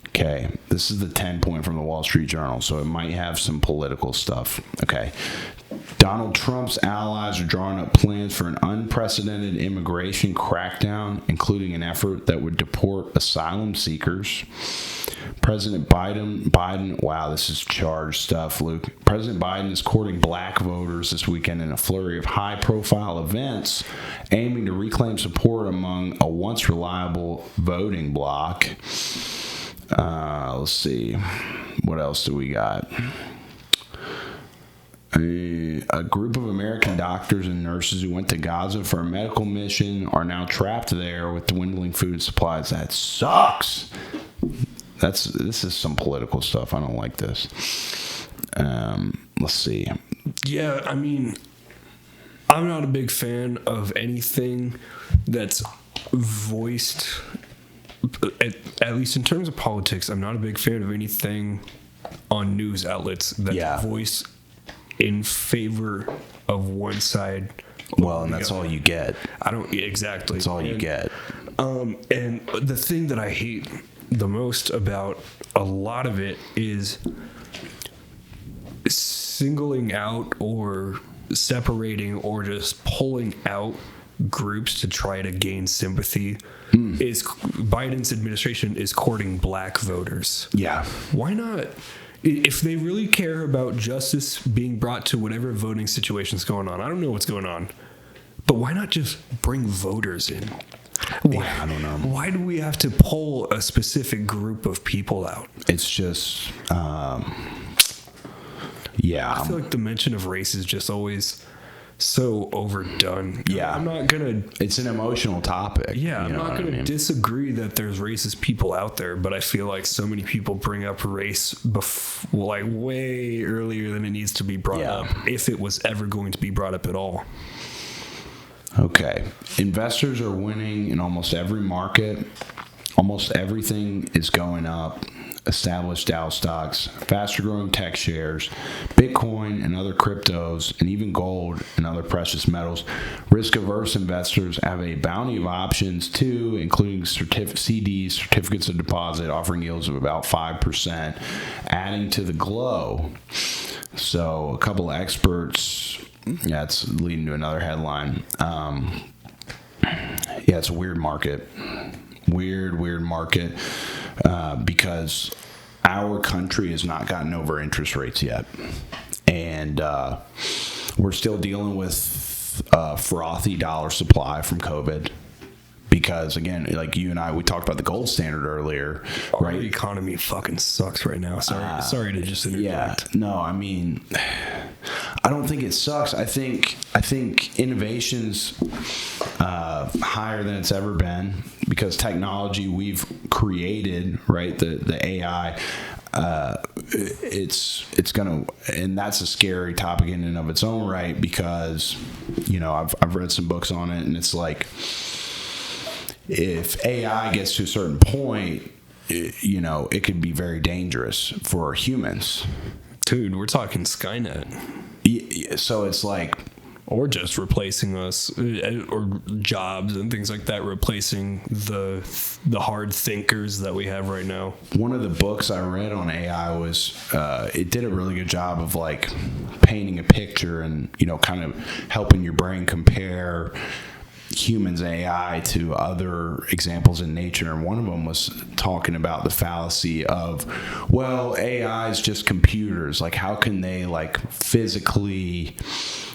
Speaker 1: Okay, this is the 10 point from the Wall Street Journal, so it might have some political stuff. Okay, Donald Trump's allies are drawing up plans for an unprecedented immigration crackdown, including an effort that would deport asylum seekers. President Biden, wow, this is charged stuff, Luke. President Biden is courting black voters this weekend in a flurry of high-profile events aiming to reclaim support among a once reliable voting bloc. Let's see. What else do we got? A group of American doctors and nurses who went to Gaza for a medical mission are now trapped there with dwindling food supplies. That sucks. This is some political stuff. I don't like this. Let's see.
Speaker 2: Yeah, I mean, I'm not a big fan of anything that's voiced, at least in terms of politics. I'm not a big fan of anything on news outlets that's voiced in favor of one side.
Speaker 1: Well, and that's all you get.
Speaker 2: Exactly.
Speaker 1: That's all you get.
Speaker 2: And the thing that I hate the most about a lot of it is singling out or separating or just pulling out groups to try to gain sympathy. Is Biden's administration is courting black voters.
Speaker 1: Yeah.
Speaker 2: Why not? If they really care about justice being brought to whatever voting situation's going on, I don't know what's going on, but why not just bring voters in?
Speaker 1: I don't know.
Speaker 2: Why do we have to pull a specific group of people out?
Speaker 1: It's just,
Speaker 2: I feel like the mention of race is just always so overdone.
Speaker 1: Yeah.
Speaker 2: I'm not going to...
Speaker 1: It's an emotional topic.
Speaker 2: Yeah, I'm not going to disagree that there's racist people out there, but I feel like so many people bring up race way earlier than it needs to be brought up, if it was ever going to be brought up at all.
Speaker 1: Okay. Investors are winning in almost every market. Almost everything is going up. Established Dow stocks, faster growing tech shares, Bitcoin and other cryptos, and even gold and other precious metals. Risk averse investors have a bounty of options too, including CDs, certificates of deposit, offering yields of about 5%, adding to the glow. So a couple of experts, it's leading to another headline. It's a weird market. Weird market. Because our country has not gotten over interest rates yet. And we're still dealing with a frothy dollar supply from COVID. Because, again, like you and I, we talked about the gold standard earlier.
Speaker 2: Right? The economy fucking sucks right now. Sorry to just interject.
Speaker 1: Yeah, no, I mean, I don't think it sucks. I think innovation's higher than it's ever been because technology we've created, right? The AI, it's gonna, and that's a scary topic in and of its own right because, you know, I've read some books on it, and it's like if AI gets to a certain point, you know, it could be very dangerous for humans.
Speaker 2: Dude, we're talking Skynet.
Speaker 1: So it's like,
Speaker 2: or just replacing us, or jobs and things like that, replacing the hard thinkers that we have right now.
Speaker 1: One of the books I read on AI was, it did a really good job of like painting a picture and, you know, kind of helping your brain compare humans and AI to other examples in nature. And one of them was talking about the fallacy of, well, AI is just computers. Like, how can they like physically,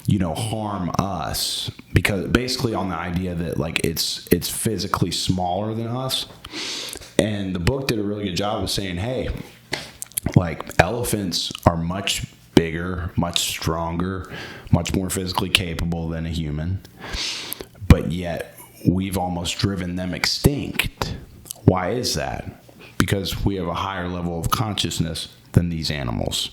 Speaker 1: you know, harm us? Because basically on the idea that like it's physically smaller than us. And the book did a really good job of saying, hey, like elephants are much bigger, much stronger, much more physically capable than a human. But yet we've almost driven them extinct. Why is that? Because we have a higher level of consciousness than these animals.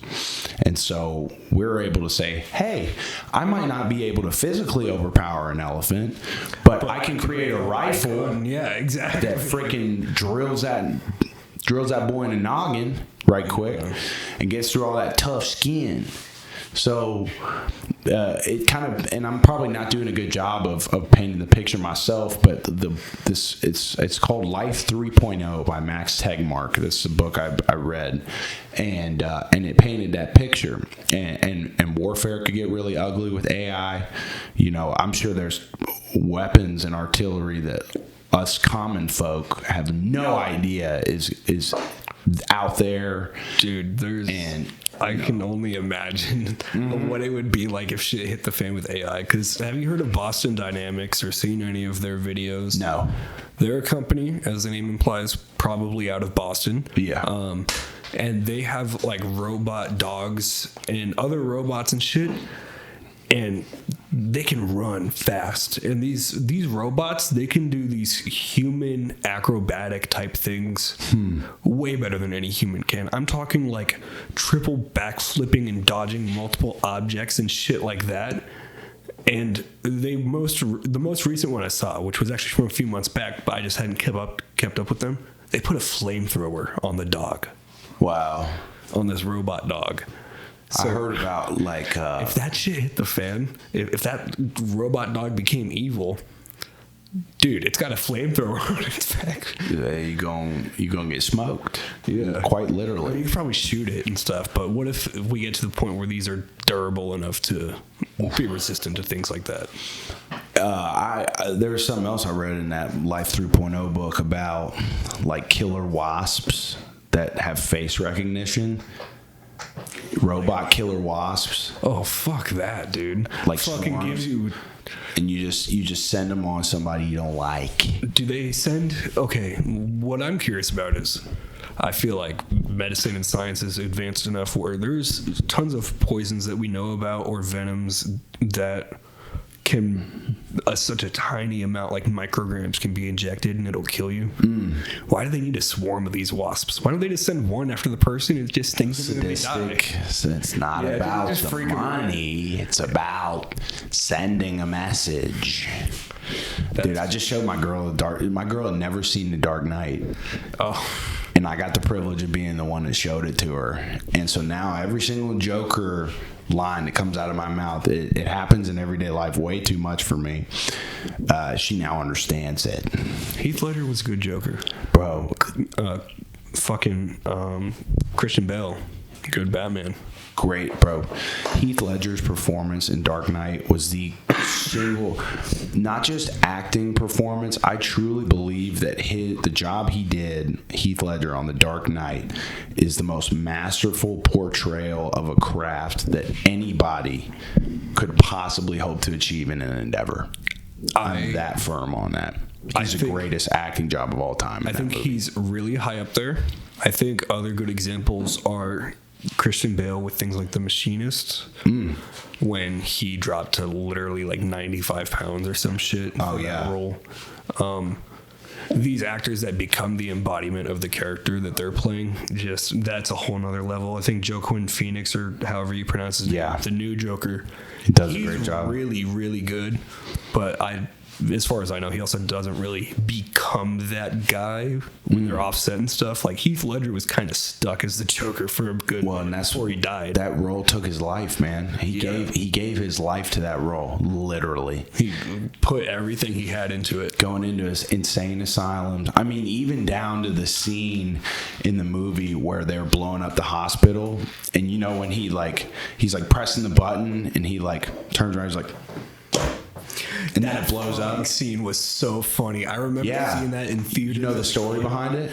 Speaker 1: And so we're able to say, hey, I might not be able to physically overpower an elephant, but I can create a rifle
Speaker 2: yeah, exactly.
Speaker 1: that freaking drills that boy in the noggin right quick and gets through all that tough skin. So it kind of, and I'm probably not doing a good job of painting the picture myself, but it's called Life 3.0 by Max Tegmark. This is a book I read, and it painted that picture. And warfare could get really ugly with AI. You know, I'm sure there's weapons and artillery that us common folk have no idea is out there,
Speaker 2: dude. I can only imagine what it would be like if shit hit the fan with AI. Because have you heard of Boston Dynamics or seen any of their videos?
Speaker 1: No.
Speaker 2: They're a company, as the name implies, probably out of Boston.
Speaker 1: Yeah.
Speaker 2: And they have like robot dogs and other robots and shit. And they can run fast. And these robots, they can do these human acrobatic type things way better than any human can. I'm talking like triple backflipping and dodging multiple objects and shit like that. And the most recent one I saw, which was actually from a few months back, but I just hadn't kept up with them. They put a flamethrower on the dog.
Speaker 1: Wow.
Speaker 2: On this robot dog. So
Speaker 1: I heard about like
Speaker 2: if that shit hit the fan, if that robot dog became evil, dude, it's got a flamethrower on its back.
Speaker 1: Yeah, you gonna get smoked.
Speaker 2: Yeah,
Speaker 1: quite literally.
Speaker 2: Well, you can probably shoot it and stuff, but what if we get to the point where these are durable enough to be resistant to things like that?
Speaker 1: There's something else I read in that Life 3.0 book about like killer wasps that have face recognition. Robot killer wasps.
Speaker 2: Oh, fuck that, dude.
Speaker 1: Like
Speaker 2: fucking
Speaker 1: swarms.
Speaker 2: Gives you.
Speaker 1: And you just send them on somebody you don't like.
Speaker 2: Do they send? Okay, what I'm curious about is, I feel like medicine and science is advanced enough where there's tons of poisons that we know about or venoms that can such a tiny amount, like micrograms, can be injected and it'll kill you. Why do they need a swarm of these wasps? Why don't they just send one after the person and just stings them and they die?
Speaker 1: So it's not about the money. It's about sending a message. Dude, I just showed my girl my girl had never seen The Dark Knight.
Speaker 2: Oh.
Speaker 1: And I got the privilege of being the one that showed it to her. And so now every single Joker line that comes out of my mouth, it happens in everyday life way too much for me. She now understands it.
Speaker 2: Heath Ledger was a good Joker.
Speaker 1: Bro.
Speaker 2: Christian Bale, good Batman.
Speaker 1: Great, bro. Heath Ledger's performance in Dark Knight was the single, not just acting performance. I truly believe that the job he did, Heath Ledger, on The Dark Knight, is the most masterful portrayal of a craft that anybody could possibly hope to achieve in an endeavor. I'm that firm on that. He's the greatest acting job of all time.
Speaker 2: I think he's really high up there. I think other good examples are Christian Bale with things like The Machinist, when he dropped to literally like 95 pounds or some shit.
Speaker 1: Oh, yeah.
Speaker 2: Role. These actors that become the embodiment of the character that they're playing, just that's a whole nother level. I think Joaquin Phoenix, or however you pronounce his name, the new Joker,
Speaker 1: he does a great job.
Speaker 2: Really, really good. But as far as I know, he also doesn't really become that guy when they're offset and stuff. Like Heath Ledger was kind of stuck as the Joker for a good
Speaker 1: and that's
Speaker 2: before he died.
Speaker 1: That role took his life, man. He gave his life to that role, literally.
Speaker 2: He put everything he had into it.
Speaker 1: Going into his insane asylums. I mean, even down to the scene in the movie where they're blowing up the hospital, and you know when he's like pressing the button and he like turns around, he's like, and then it blows up.
Speaker 2: Scene was so funny. I remember seeing that in theater.
Speaker 1: You know the story behind it?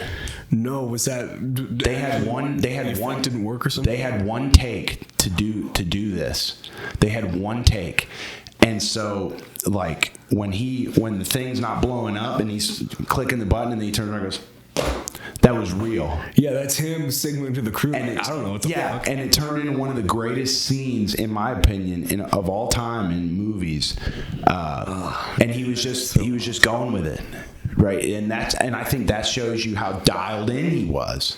Speaker 2: No, was that
Speaker 1: they had one
Speaker 2: didn't work or something?
Speaker 1: They had one take to do this. They had one take. And so like when the thing's not blowing up and he's clicking the button and then he turns around and goes, that was real.
Speaker 2: Yeah, that's him signaling to the crew.
Speaker 1: And
Speaker 2: I don't know what the fuck.
Speaker 1: And it turned into one of the greatest scenes, in my opinion, of all time in movies. And he was just going with it, right? And I think that shows you how dialed in he was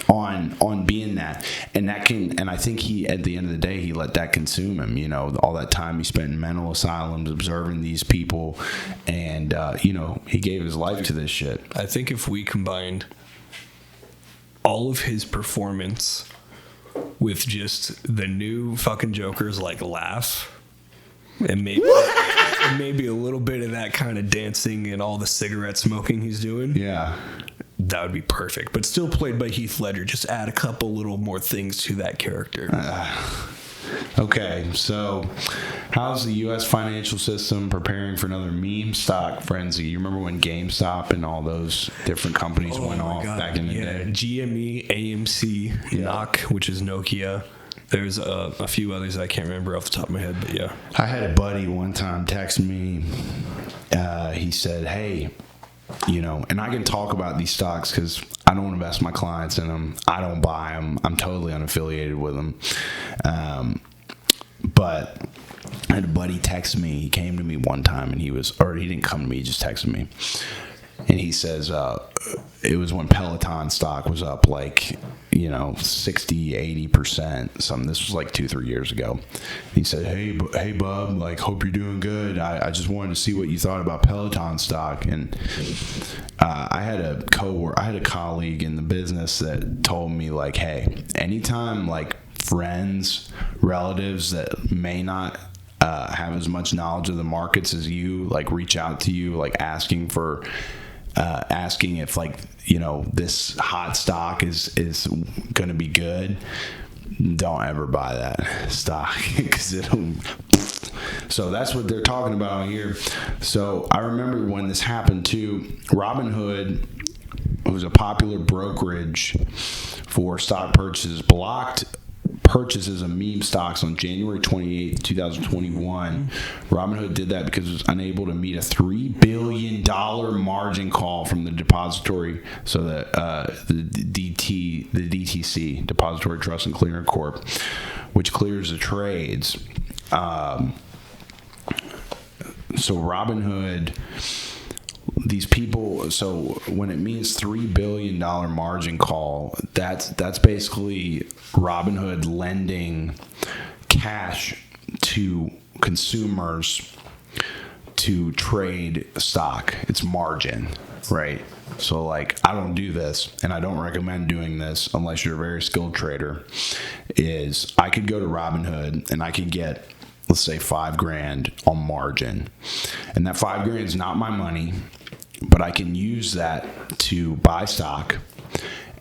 Speaker 1: on being that. And I think he, at the end of the day, he let that consume him. You know, all that time he spent in mental asylums observing these people, and he gave his life to this shit.
Speaker 2: I think if we combined all of his performance with just the new fucking Joker's like laugh and maybe a little bit of that kind of dancing and all the cigarette smoking he's doing, that would be perfect. But still played by Heath Ledger. Just add a couple little more things to that character.
Speaker 1: Okay, so how's the U.S. financial system preparing for another meme stock frenzy? You remember when GameStop and all those different companies went off back in the day?
Speaker 2: GME, AMC, Knock, which is Nokia. There's a few others I can't remember off the top of my head, but yeah.
Speaker 1: I had a buddy one time text me. He said, hey, and I can talk about these stocks because I don't invest my clients in them. I don't buy them. I'm totally unaffiliated with them. But I had a buddy text me. He came to me one time and he didn't come to me, he just texted me. And he says, it was when Peloton stock was up like, 60, 80%. Something. This was like 2-3 years ago. He said, hey, bub, like, hope you're doing good. I just wanted to see what you thought about Peloton stock. And I had a colleague in the business that told me, like, hey, anytime like friends, relatives that may not have as much knowledge of the markets as you, like, reach out to you, like asking if, like, this hot stock is going to be good, don't ever buy that stock because so that's what they're talking about here. So I remember when this happened too, Robinhood, who's a popular brokerage for stock purchases, blocked purchases of meme stocks on January 28th, 2021. Robinhood did that because it was unable to meet a $3 billion margin call from the depository, so that the DTC, Depository Trust and Clearing Corp, which clears the trades. So Robinhood, these people, so when it means $3 billion margin call, that's basically Robinhood lending cash to consumers to trade stock. It's margin, right? So, like, I don't do this, and I don't recommend doing this unless you're a very skilled trader, is I could go to Robinhood and I could get, let's say, $5,000 on margin. And that $5,000 is not my money, but I can use that to buy stock.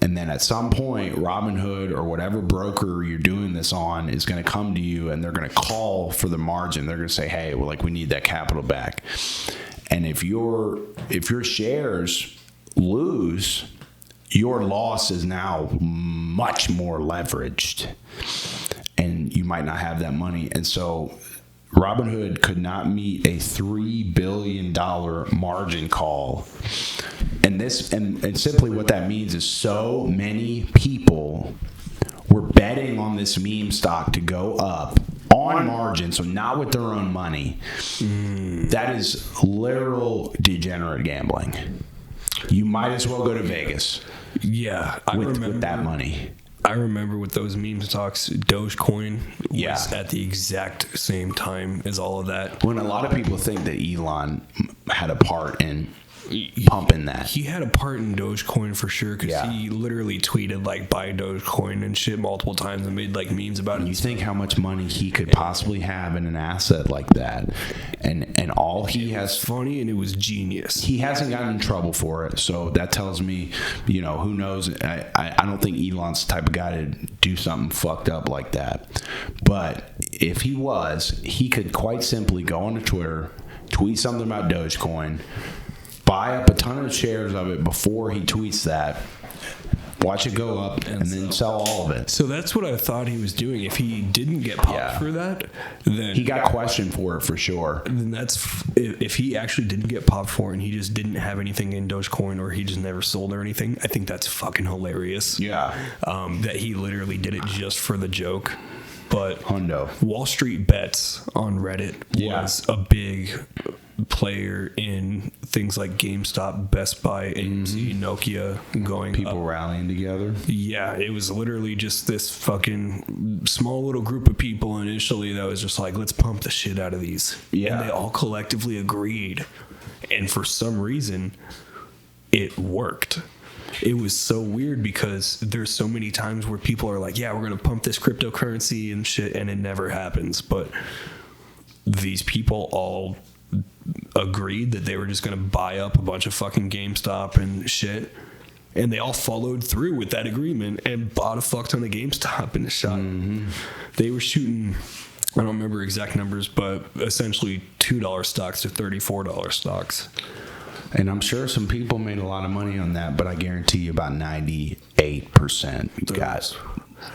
Speaker 1: And then at some point, Robinhood or whatever broker you're doing this on is going to come to you and they're going to call for the margin. They're going to say, hey, well, like, we need that capital back. And if your shares lose, your loss is now much more leveraged and you might not have that money. And so Robinhood could not meet a $3 billion margin call. And simply what that means is so many people were betting on this meme stock to go up on margin, so not with their own money. That is literal degenerate gambling. You might as well go to Vegas.
Speaker 2: Yeah,
Speaker 1: with that money.
Speaker 2: I remember with those meme stocks, Dogecoin was at the exact same time as all of that.
Speaker 1: When a lot of people think that Elon had a part in pumping that.
Speaker 2: He had a part in Dogecoin for sure, because he literally tweeted like buy Dogecoin and shit multiple times and made like memes about it.
Speaker 1: You think how much money he could possibly have in an asset like that, and all he has.
Speaker 2: Funny, and it was genius.
Speaker 1: He hasn't gotten in trouble for it, so that tells me, who knows. I don't think Elon's the type of guy to do something fucked up like that. But if he was, he could quite simply go onto Twitter, tweet something about Dogecoin, buy up a ton of shares of it before he tweets that, watch it go up, and then sell all of it.
Speaker 2: So that's what I thought he was doing. If he didn't get popped for that, then
Speaker 1: he got questioned for it for sure.
Speaker 2: Then that's if he actually didn't get popped for it and he just didn't have anything in Dogecoin, or he just never sold or anything. I think that's fucking hilarious.
Speaker 1: Yeah,
Speaker 2: that he literally did it just for the joke. But
Speaker 1: Hundo.
Speaker 2: Wall Street Bets on Reddit was a big player in things like GameStop, Best Buy, AMC, Nokia going
Speaker 1: people
Speaker 2: up.
Speaker 1: Rallying together.
Speaker 2: Yeah, it was literally just this fucking small little group of people initially that was just like, let's pump the shit out of these.
Speaker 1: Yeah.
Speaker 2: And they all collectively agreed. And for some reason, it worked. It was so weird because there's so many times where people are like, yeah, we're going to pump this cryptocurrency and shit, and it never happens. But these people all agreed that they were just going to buy up a bunch of fucking GameStop and shit. And they all followed through with that agreement and bought a fuck ton of GameStop and shot. They were shooting, I don't remember exact numbers, but essentially $2 stocks to $34 stocks.
Speaker 1: And I'm sure some people made a lot of money on that, but I guarantee you about 98% got.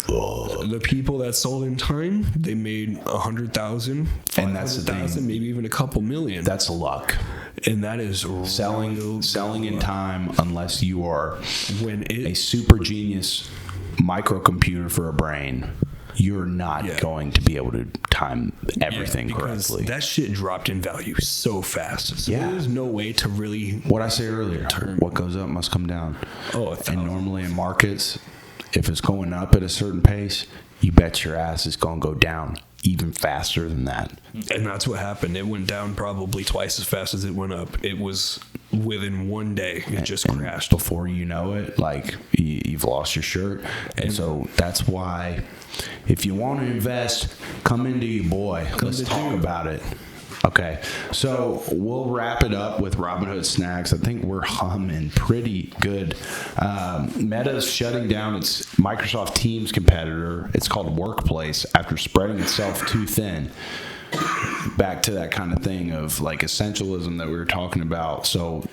Speaker 2: The people that sold in time, they made 100,000,
Speaker 1: and that's the thing,
Speaker 2: maybe even a couple million.
Speaker 1: That's luck.
Speaker 2: And that is
Speaker 1: selling in time, unless you are
Speaker 2: a
Speaker 1: super genius microcomputer for a brain. You're not going to be able to time everything correctly.
Speaker 2: That shit dropped in value so fast. So there's no way to really.
Speaker 1: What I said earlier, what goes up must come down. And normally in markets, if it's going up at a certain pace, you bet your ass it's going to go down even faster than that.
Speaker 2: And that's what happened. It went down probably twice as fast as it went up. It was within one day. It just crashed.
Speaker 1: Before you know it, like, you've lost your shirt. And so that's why, if you want to invest, come into you, boy. Let's talk about it. Okay, so we'll wrap it up with Robinhood Snacks. I think we're humming pretty good. Meta's shutting down its Microsoft Teams competitor. It's called Workplace, after spreading itself too thin. Back to that kind of thing of like essentialism that we were talking about. So,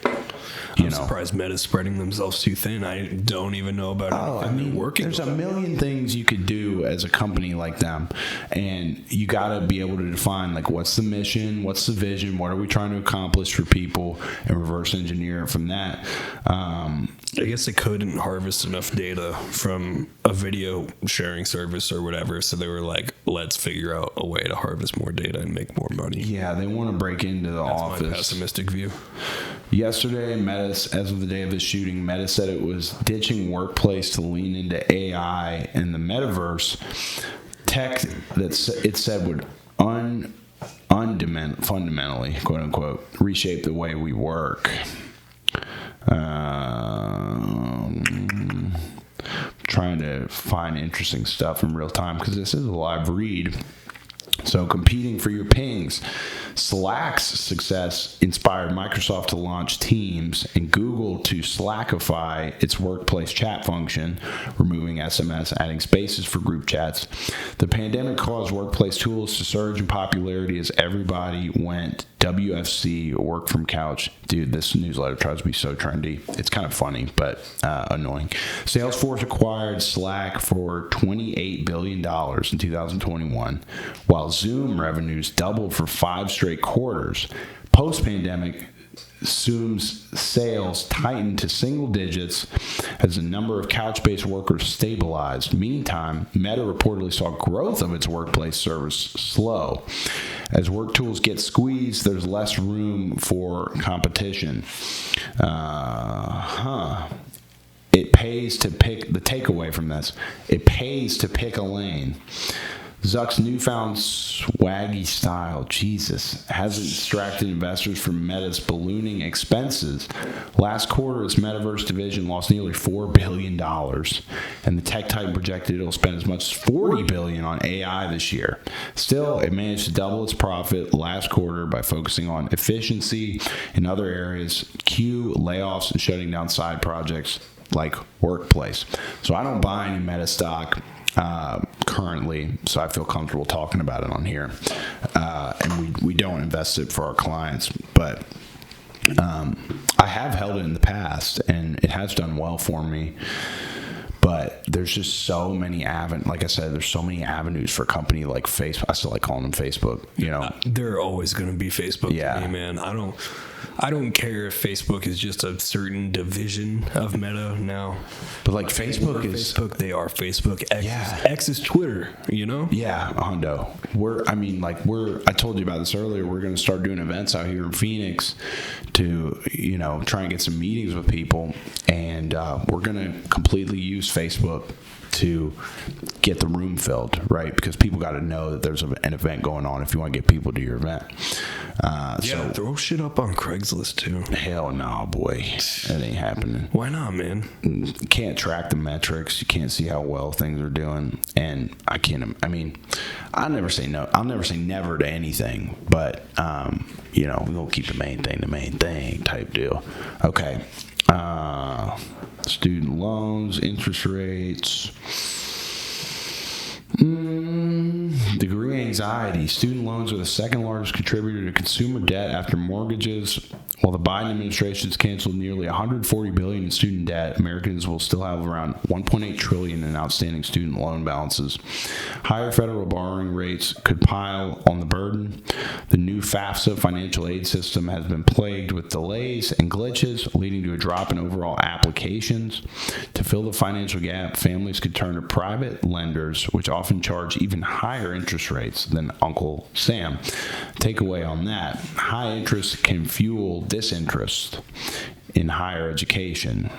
Speaker 2: I'm surprised Meta's spreading themselves too thin. I don't even know about working.
Speaker 1: There's a million things you could do as a company like them, and you got to be able to define like what's the mission, what's the vision, what are we trying to accomplish for people, and reverse engineer it from that.
Speaker 2: I guess they couldn't harvest enough data from a video sharing service or whatever, so they were like, let's figure out a way to harvest more data and make more money.
Speaker 1: Yeah, they want to break into the office.
Speaker 2: That's my pessimistic view.
Speaker 1: Yesterday, Meta, as of the day of the shooting, Meta said it was ditching Workplace to lean into AI and the metaverse. Tech that it said would fundamentally, quote unquote, reshape the way we work. Trying to find interesting stuff in real time because this is a live read. So, competing for your pings. Slack's success inspired Microsoft to launch Teams and Google to Slackify its workplace chat function, removing SMS, adding spaces for group chats. The pandemic caused workplace tools to surge in popularity as everybody went WFC, work from couch. Dude, this newsletter tries to be so trendy. It's kind of funny, but annoying. Salesforce acquired Slack for $28 billion in 2021, while Zoom revenues doubled for 5 straight quarters. Post-pandemic, Zoom's sales tightened to single digits as the number of couch-based workers stabilized. Meantime, Meta reportedly saw growth of its workplace service slow. As work tools get squeezed, there's less room for competition. It pays to pick, the takeaway from this, it pays to pick a lane. Zuck's newfound swaggy style, Jesus, hasn't distracted investors from Meta's ballooning expenses. Last quarter, its metaverse division lost nearly $4 billion, and the tech titan projected it'll spend as much as $40 billion on AI this year. Still, it managed to double its profit last quarter by focusing on efficiency in other areas, layoffs, and shutting down side projects like Workplace. So I don't buy any Meta stock currently, so I feel comfortable talking about it on here. And we don't invest it for our clients, but I have held it in the past, and it has done well for me. But there's just so many like I said, there's so many avenues for a company like Facebook. I still like calling them Facebook. You know,
Speaker 2: they're always going to be Facebook to me, man. I don't care if Facebook is just a certain division of Meta now.
Speaker 1: But like Facebook is
Speaker 2: Facebook, they are Facebook. X is Twitter, you know?
Speaker 1: Yeah, hundo. I told you about this earlier. We're going to start doing events out here in Phoenix to, try and get some meetings with people. And we're going to completely use Facebook to get the room filled, right? Because people got to know that there's an event going on if you want to get people to your event.
Speaker 2: So throw shit up on Craigslist too.
Speaker 1: Hell no, boy. That ain't happening.
Speaker 2: Why not, man?
Speaker 1: You can't track the metrics. You can't see how well things are doing. And I'll never say no. I'll never say never to anything. But, we'll keep the main thing type deal. Okay. Student loans, interest rates. Degree anxiety. Student loans are the second largest contributor to consumer debt after mortgages. While the Biden administration has canceled nearly $140 billion in student debt, Americans will still have around $1.8 trillion in outstanding student loan balances. Higher federal borrowing rates could pile on the burden. The new FAFSA financial aid system has been plagued with delays and glitches, leading to a drop in overall applications. To fill the financial gap, families could turn to private lenders, which often charge even higher interest rates than Uncle Sam. Takeaway on that: high interest can fuel disinterest in higher education.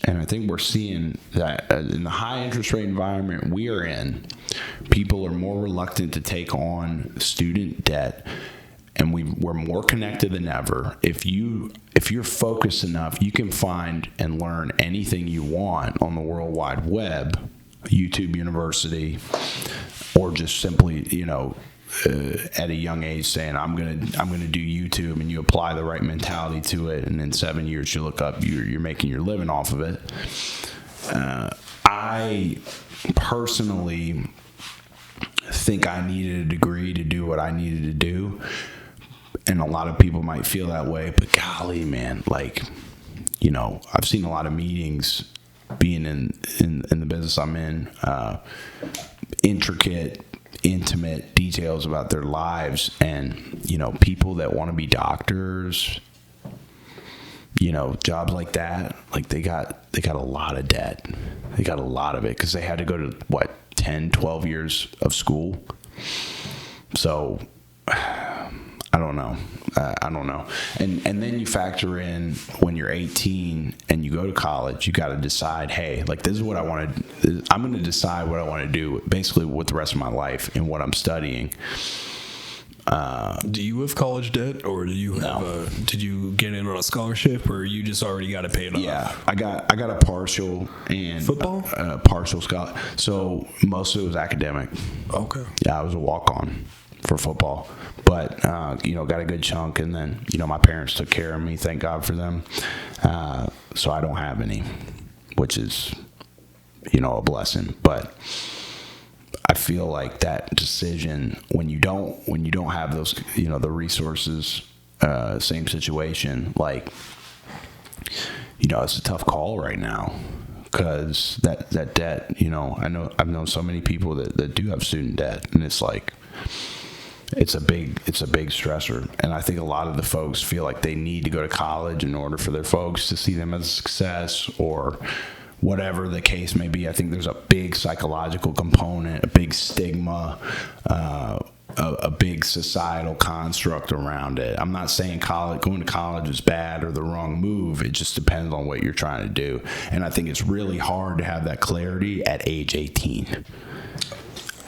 Speaker 1: And I think we're seeing that in the high interest rate environment we are in, people are more reluctant to take on student debt. And we're more connected than ever. If you're focused enough, you can find and learn anything you want on the World Wide Web, YouTube University, or just simply, at a young age saying, I'm gonna do YouTube, and you apply the right mentality to it, and in 7 years you look up, you're making your living off of it. I personally think I needed a degree to do what I needed to do. And a lot of people might feel that way, but golly, man, I've seen a lot of meetings being in the business I'm in, intricate, intimate details about their lives, and, people that want to be doctors, jobs like that, they got a lot of debt. They got a lot of it because they had to go to 10, 12 years of school. So I don't know. And then you factor in when you're 18 and you go to college, you got to decide, hey, this is what I want to, I'm going to decide what I want to do basically with the rest of my life and what I'm studying.
Speaker 2: Do you have college debt, or do you have did you get in on a scholarship, or you just already got to pay it off?
Speaker 1: Yeah, I got a partial and
Speaker 2: football,
Speaker 1: partial scholarship. So most of it was academic.
Speaker 2: Okay.
Speaker 1: Yeah, I was a walk-on for football, but got a good chunk, and then my parents took care of me, thank God for them. So I don't have any, which is a blessing. But I feel like that decision, when you don't have those the resources, same situation, it's a tough call right now. Because that debt, I've known so many people that do have student debt, and it's it's a big stressor. And I think a lot of the folks feel like they need to go to college in order for their folks to see them as a success, or whatever the case may be. I think there's a big psychological component, a big stigma, a big societal construct around it. I'm not saying going to college is bad or the wrong move. It just depends on what you're trying to do. And I think it's really hard to have that clarity at age 18.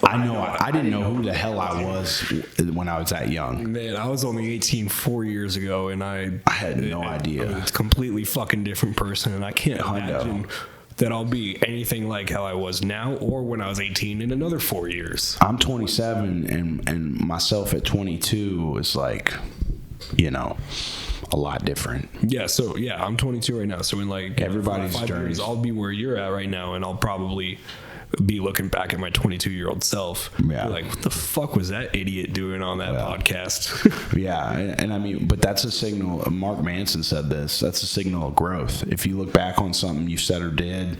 Speaker 1: I didn't know who the hell I was when I was that young.
Speaker 2: Man, I was only 18 4 years ago, and I
Speaker 1: had no idea.
Speaker 2: I was a completely fucking different person, and I can't imagine that I'll be anything like how I was now or when I was 18 in another 4 years.
Speaker 1: I'm 27, and myself at 22 is like, a lot different.
Speaker 2: Yeah, so I'm 22 right now. So in like
Speaker 1: everybody's
Speaker 2: 5 years, I'll be where you're at right now, and I'll probably be looking back at my 22-year-old self.
Speaker 1: Yeah.
Speaker 2: Like, what the fuck was that idiot doing on that podcast?
Speaker 1: Yeah, and I mean, but that's a signal. Mark Manson said this. That's a signal of growth. If you look back on something you said or did,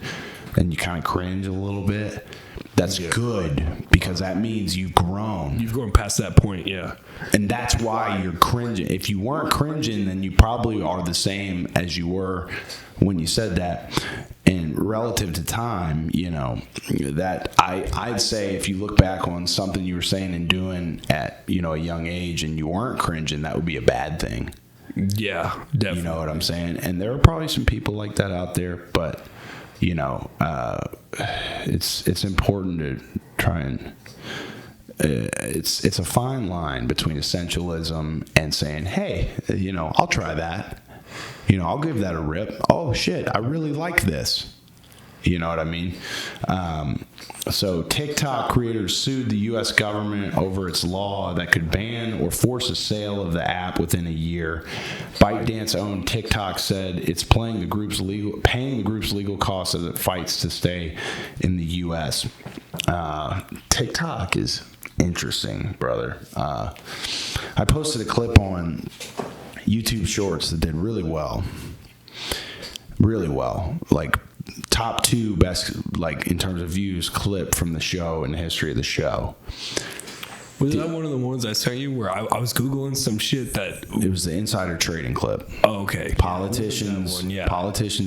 Speaker 1: and you kind of cringe a little bit, that's good, because that means you've grown.
Speaker 2: You've grown past that point, yeah.
Speaker 1: And that's why you're cringing. If you weren't cringing, then you probably are the same as you were when you said that. And relative to time, that I'd say if you look back on something you were saying and doing at, a young age and you weren't cringing, that would be a bad thing.
Speaker 2: Yeah, definitely.
Speaker 1: You know what I'm saying? And there are probably some people like that out there, but, it's important to try and, it's a fine line between essentialism and saying, hey, I'll try that. I'll give that a rip. Oh, shit, I really like this. You know what I mean? So TikTok creators sued the U.S. government over its law that could ban or force a sale of the app within a year. ByteDance-owned TikTok said it's paying the group's legal costs as it fights to stay in the U.S. TikTok is interesting, brother. I posted a clip on YouTube Shorts that did really well, like top 2 best, like in terms of views, clip from the show in the history of the show.
Speaker 2: Was that one of the ones I sent you where I was Googling some shit that...
Speaker 1: It was the insider trading clip.
Speaker 2: Oh, okay.
Speaker 1: Politicians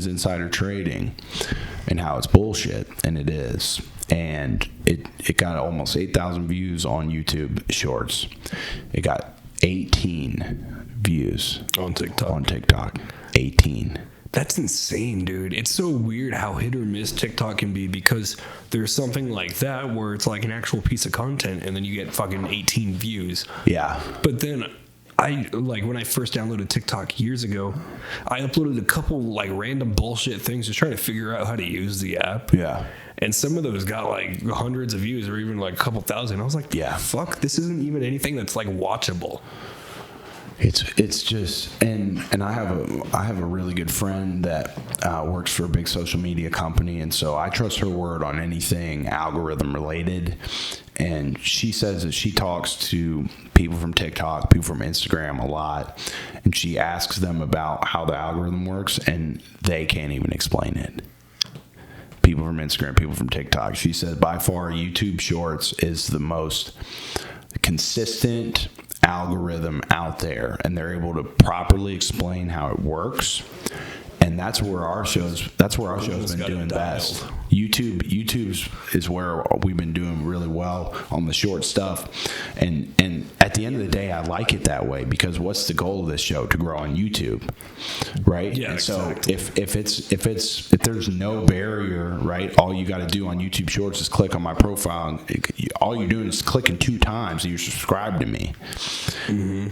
Speaker 1: insider trading and how it's bullshit, and it is. And it got almost 8,000 views on YouTube Shorts. It got 18 views
Speaker 2: on TikTok.
Speaker 1: 18.
Speaker 2: That's insane, dude. It's so weird how hit or miss TikTok can be, because there's something like that where it's like an actual piece of content and then you get fucking 18 views.
Speaker 1: Yeah.
Speaker 2: But then when I first downloaded TikTok years ago, I uploaded a couple like random bullshit things just trying to figure out how to use the app.
Speaker 1: Yeah.
Speaker 2: And some of those got like hundreds of views or even like a couple thousand. I was like, yeah, fuck, this isn't even anything that's like watchable.
Speaker 1: It's just, and I have a really good friend that works for a big social media company, and so I trust her word on anything algorithm related. And she says that she talks to people from TikTok, people from Instagram a lot, and she asks them about how the algorithm works, and they can't even explain it. People from Instagram, people from TikTok. She said by far YouTube Shorts is the most consistent algorithm out there, and they're able to properly explain how it works. And that's where our show's been doing best. YouTube's is where we've been doing really well on the short stuff. And at the end of the day, I like it that way, because what's the goal of this show? To grow on YouTube, right?
Speaker 2: Yeah.
Speaker 1: And
Speaker 2: exactly.
Speaker 1: So if there's no barrier, right? All you got to do on YouTube Shorts is click on my profile, and all you're doing is clicking 2 times and you're subscribed to me. Mm-hmm.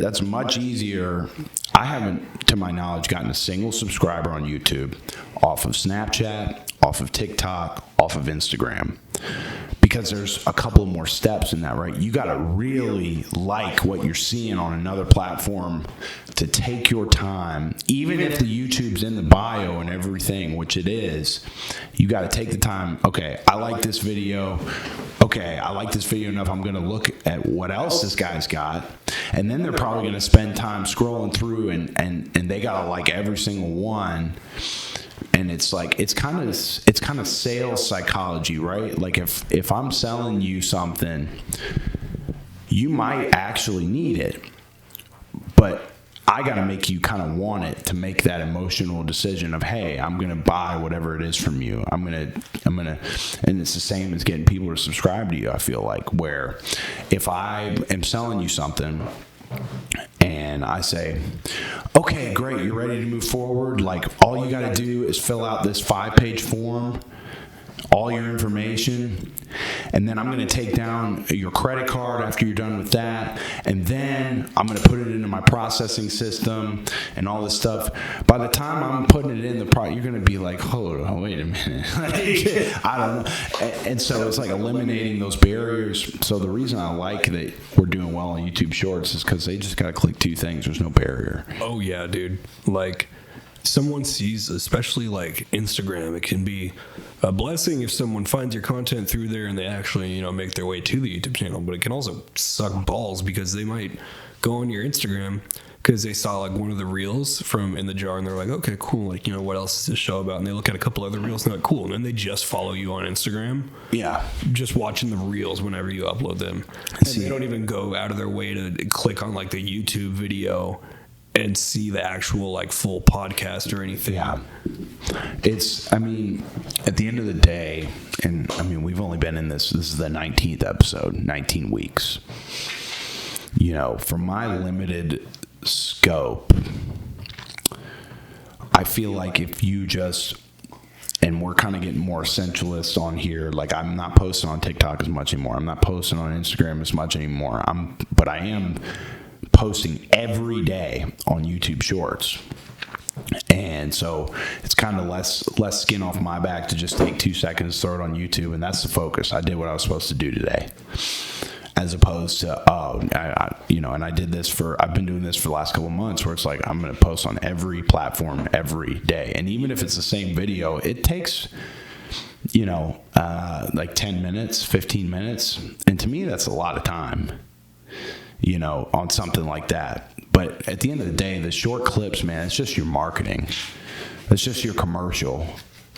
Speaker 1: That's much easier. I haven't, to my knowledge, gotten a single subscriber on YouTube off of Snapchat, off of TikTok, off of Instagram, because there's a couple more steps in that, right? You got to really like what you're seeing on another platform to take your time, even if the YouTube's in the bio and everything, which it is. You got to take the time. Okay, I like this video. Okay, I like this video enough. I'm going to look at what else this guy's got. And then they're probably going to spend time scrolling through and they got to like every single one. And it's like, it's kind of sales psychology, right? Like if I'm selling you something, you might actually need it, but I got to make you kind of want it to make that emotional decision of, hey, I'm going to buy whatever it is from you. I'm going to, and it's the same as getting people to subscribe to you. I feel like, where if I am selling you something and I say, okay, great, you're ready to move forward. Like, all you got to do is fill out this 5-page form, all your information, and then I'm going to take down your credit card after you're done with that, and then I'm going to put it into my processing system and all this stuff. By the time I'm putting it in the you're going to be like, hold on, wait a minute. I don't know. And so it's like eliminating those barriers. So the reason I like that we're doing well on YouTube Shorts is because they just got to click 2 things. There's no barrier.
Speaker 2: Oh yeah, dude. Like, someone sees, especially like Instagram, it can be a blessing if someone finds your content through there and they actually, you know, make their way to the YouTube channel. But it can also suck balls because they might go on your Instagram because they saw like one of the reels from In the Jar and they're like, okay, cool. Like, you know, what else is this show about? And they look at a couple other reels and they're like, cool. And then they just follow you on Instagram.
Speaker 1: Yeah.
Speaker 2: Just watching the reels whenever you upload them. And they don't even go out of their way to click on like the YouTube video and see the actual like full podcast or anything.
Speaker 1: Yeah. It's, I mean, at the end of the day, and I mean, we've only been in this is the 19th episode, 19 weeks. You know, for my limited scope, I feel like if you just, and we're kind of getting more essentialist on here, like I'm not posting on TikTok as much anymore. I'm not posting on Instagram as much anymore. But I am posting every day on YouTube Shorts. And so it's kind of less skin off my back to just take 2 seconds, throw it on YouTube, and that's the focus. I did what I was supposed to do today, as opposed to you know. And I've been doing this for the last couple of months, where it's like I'm going to post on every platform every day, and even if it's the same video, it takes, you know, like 10 minutes, 15 minutes, and to me that's a lot of time, you know, on something like that. But at the end of the day, the short clips, man, it's just your marketing. It's just your commercial,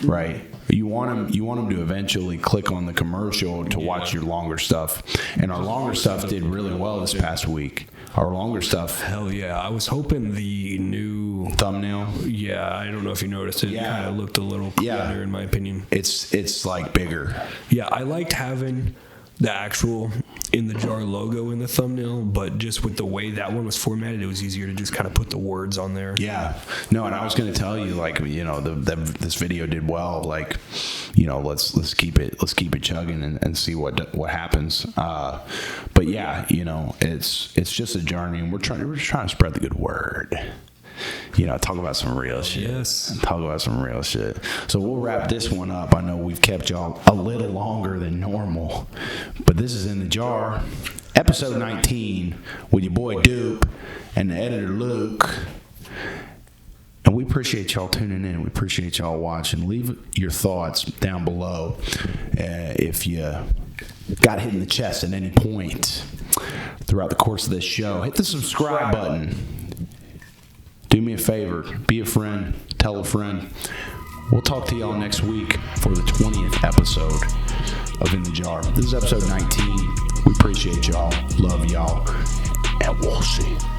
Speaker 1: right? You want them to eventually click on the commercial to watch your longer stuff. And our longer stuff did really well this past week. Our longer stuff.
Speaker 2: Hell yeah. I was hoping the new
Speaker 1: thumbnail.
Speaker 2: Yeah, I don't know if you noticed it.
Speaker 1: Yeah.
Speaker 2: It kind of looked a little cleaner in my opinion.
Speaker 1: It's like bigger.
Speaker 2: Yeah, I liked having the actual In the Jar logo in the thumbnail, but just with the way that one was formatted, it was easier to just kind of put the words on there.
Speaker 1: Yeah. No, and I was going to tell you, like, you know, this video did well. Like, you know, let's keep it chugging and see what happens. But yeah, you know, it's just a journey, and we're just trying to spread the good word. You know, talk about some real shit.
Speaker 2: Yes.
Speaker 1: Talk about some real shit. So we'll wrap this one up. I know we've kept y'all a little longer than normal, but this is In the Jar, episode 19, with your boy Dupe and the editor Luke. And we appreciate y'all tuning in. We appreciate y'all watching. Leave your thoughts down below if you got hit in the chest at any point throughout the course of this show. Hit the subscribe button. Do me a favor, be a friend, tell a friend. We'll talk to y'all next week for the 20th episode of In the Jar. This is episode 19. We appreciate y'all, love y'all, and we'll see.